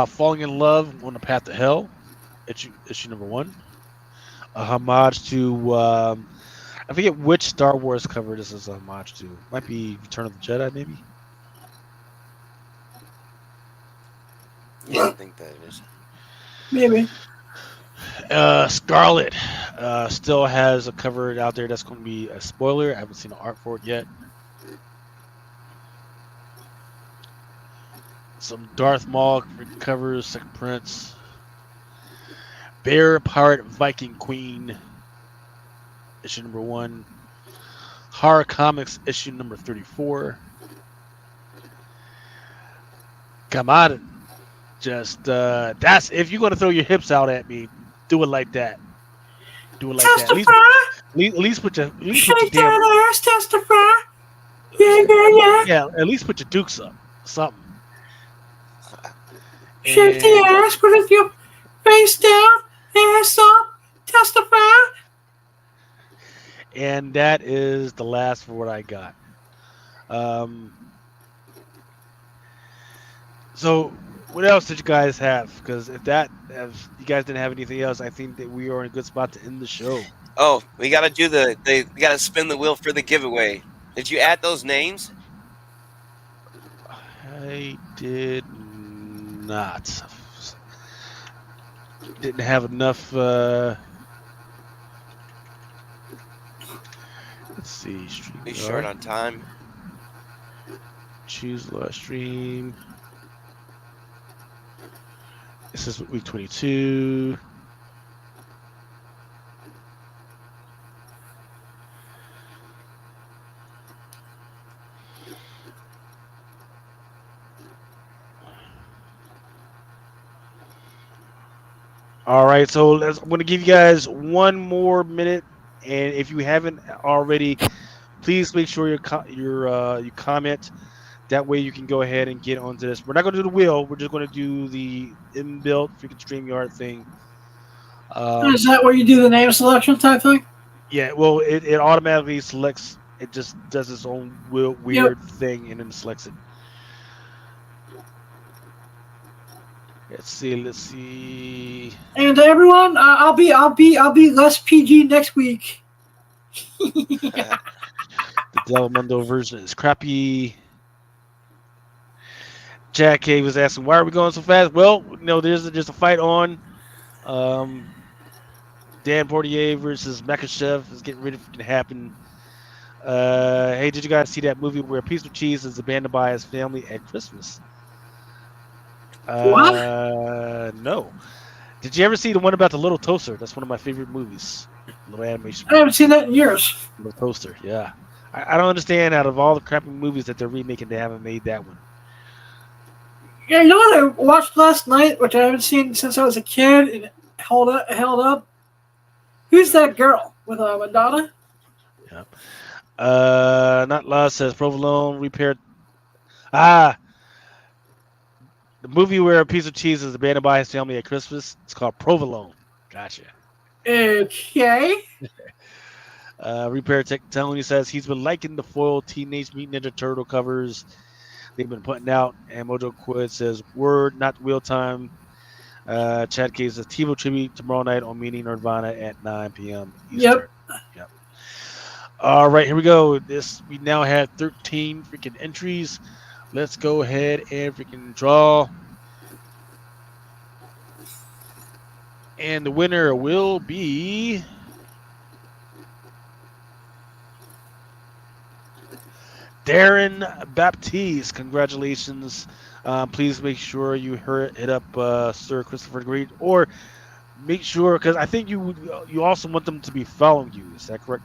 [SPEAKER 5] Falling in Love on the Path to Hell, issue #1. A homage to I forget which Star Wars cover this is a homage to. Might be Return of the Jedi, maybe.
[SPEAKER 1] Yeah, I think that is.
[SPEAKER 6] Maybe.
[SPEAKER 5] Scarlet still has a cover out there that's going to be a spoiler. I haven't seen the art for it yet. Some Darth Maul covers, Second Prince. Bear Pirate Viking Queen, issue #1. Horror Comics, issue number 34. Come on. Just, that's, if you're going to throw your hips out at me, do it like that. Do it like that. At least put your
[SPEAKER 6] Shake
[SPEAKER 5] damn,
[SPEAKER 6] that ass, testify. Yeah.
[SPEAKER 5] yeah, at least put your dukes up. Something.
[SPEAKER 6] Shake the ass, put it your face down, ass up, testify.
[SPEAKER 5] And that is the last for what I got. So, what else did you guys have? Because if you guys didn't have anything else, I think that we are in a good spot to end the show.
[SPEAKER 1] Oh, we got to do we got to spin the wheel for the giveaway. Did you add those names?
[SPEAKER 5] I did not. Didn't have enough. Let's see.
[SPEAKER 1] Be short on time.
[SPEAKER 5] Choose last stream. This is week 22. All right, so I'm going to give you guys one more minute, and if you haven't already, please make sure you comment. That way you can go ahead and get onto this. We're not going to do the wheel. We're just going to do the inbuilt freaking StreamYard thing.
[SPEAKER 6] Is that where you do the name selection type thing?
[SPEAKER 5] Yeah, well, it automatically selects. It just does its own weird thing and then selects it. Let's see.
[SPEAKER 6] And everyone, I'll be less PG next week.
[SPEAKER 5] The Delmundo version is crappy. Jack K was asking, why are we going so fast? Well, there's a fight on. Dan Portier versus Makachev is getting ready to happen. Hey, did you guys see that movie where a piece of cheese is abandoned by his family at Christmas?
[SPEAKER 6] What?
[SPEAKER 5] No. Did you ever see the one about the little toaster? That's one of my favorite movies. Little animation
[SPEAKER 6] I haven't
[SPEAKER 5] movie.
[SPEAKER 6] seen that in years.
[SPEAKER 5] Little toaster, yeah. I don't understand out of all the crappy movies that they're remaking, they haven't made that one.
[SPEAKER 6] Yeah, you know what I watched last night, which I haven't seen since I was a kid, and it held up. Who's that girl with Madonna?
[SPEAKER 5] Yeah. Not Lost says provolone repair. Ah, the movie where a piece of cheese is abandoned by his family at Christmas. It's called Provolone. Gotcha.
[SPEAKER 6] Okay.
[SPEAKER 5] Repair Tech Tony says he's been liking the foil Teenage Mutant Ninja Turtle covers they've been putting out. And Mojo Quid says word, not real time. Chad K says TiVo tribute tomorrow night on Meaning Nirvana at 9 p.m. Eastern. Yep. All right, here we go. We now have 13 freaking entries. Let's go ahead and freaking draw. And the winner will be Darren Baptiste. Congratulations. Please make sure you hit up Sir Christopher Great, or make sure, because I think you also want them to be following you. Is that correct?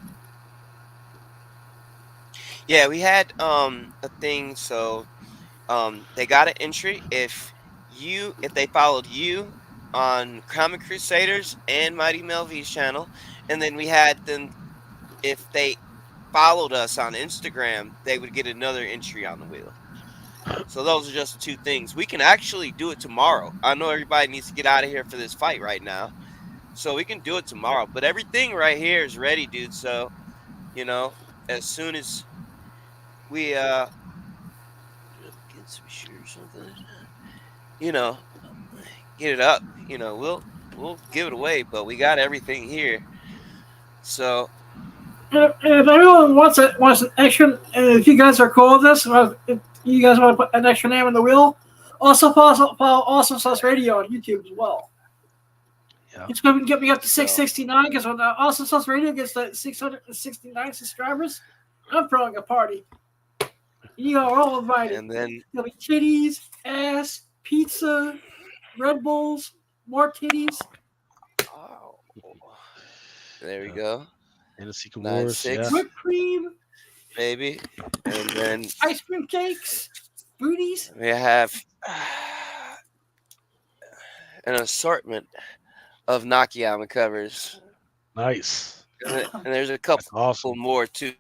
[SPEAKER 1] Yeah, we had a thing. So they got an entry if they followed you on Comic Crusaders and Mighty Melvy's channel, and then we had them if they followed us on Instagram, they would get another entry on the wheel. So those are just two things. We can actually do it tomorrow. I know everybody needs to get out of here for this fight right now, so we can do it tomorrow. But everything right here is ready, dude. So, as soon as we get some shit or something, get it up, we'll give it away. But we got everything here. So
[SPEAKER 6] If everyone wants an extra, and if you guys are cool with this, if you guys want to put an extra name on the wheel, also follow Awesome Sauce Radio on YouTube as well.
[SPEAKER 5] Yeah.
[SPEAKER 6] It's going to get me up to 669 because when Awesome Sauce Radio gets to 669 subscribers, I'm throwing a party. You are all invited.
[SPEAKER 1] and then
[SPEAKER 6] There'll be titties, ass, pizza, Red Bulls, more titties.
[SPEAKER 1] there we go.
[SPEAKER 5] And the Secret Wars,
[SPEAKER 1] 9-6.
[SPEAKER 5] yeah.
[SPEAKER 6] Whipped cream,
[SPEAKER 1] Baby, and then
[SPEAKER 6] ice cream cakes, booties.
[SPEAKER 1] we have an assortment of Nakayama covers,
[SPEAKER 5] Nice.
[SPEAKER 1] and there's a couple
[SPEAKER 5] Awesome.
[SPEAKER 1] more too.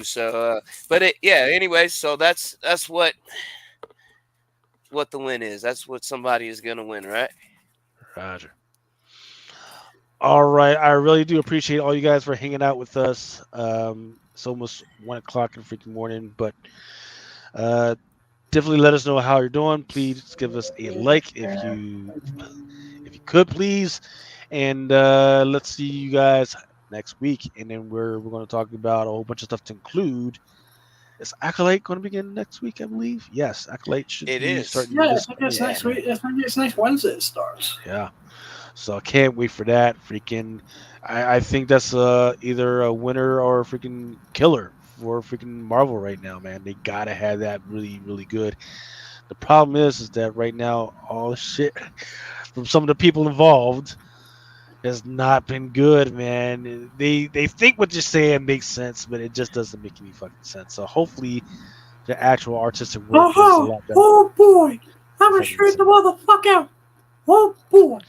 [SPEAKER 1] So, anyway, so that's what the win is. That's what somebody is gonna win, right?
[SPEAKER 5] Roger. All right. I really do appreciate all you guys for hanging out with us. It's almost 1 o'clock in the freaking morning, but definitely let us know how you're doing. Please give us a like if you could, please. And let's see you guys next week. And then we're going to talk about a whole bunch of stuff to include. Is Acolyte going to begin next week, I believe? Yes, Acolyte should be starting.
[SPEAKER 6] Yeah, I think it's next week. It's next Wednesday it starts.
[SPEAKER 5] Yeah. So I can't wait for that. Freaking, I think that's either a winner or a freaking killer for freaking Marvel right now, man. They gotta have that really, really good. The problem is that right now all the shit from some of the people involved has not been good, man. They think what you're saying makes sense, but it just doesn't make any fucking sense. So hopefully the actual artistic work is a lot better.
[SPEAKER 6] Oh boy, I'm gonna shoot the motherfucker out. Oh boy.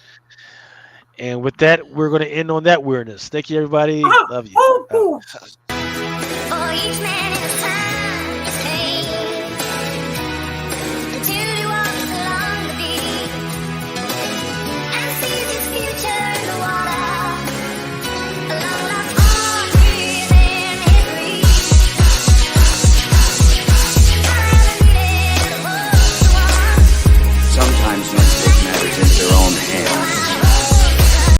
[SPEAKER 5] And with that, we're going to end on that weirdness. Thank you, everybody. Love you.
[SPEAKER 6] Oh boy.
[SPEAKER 7] For each man in his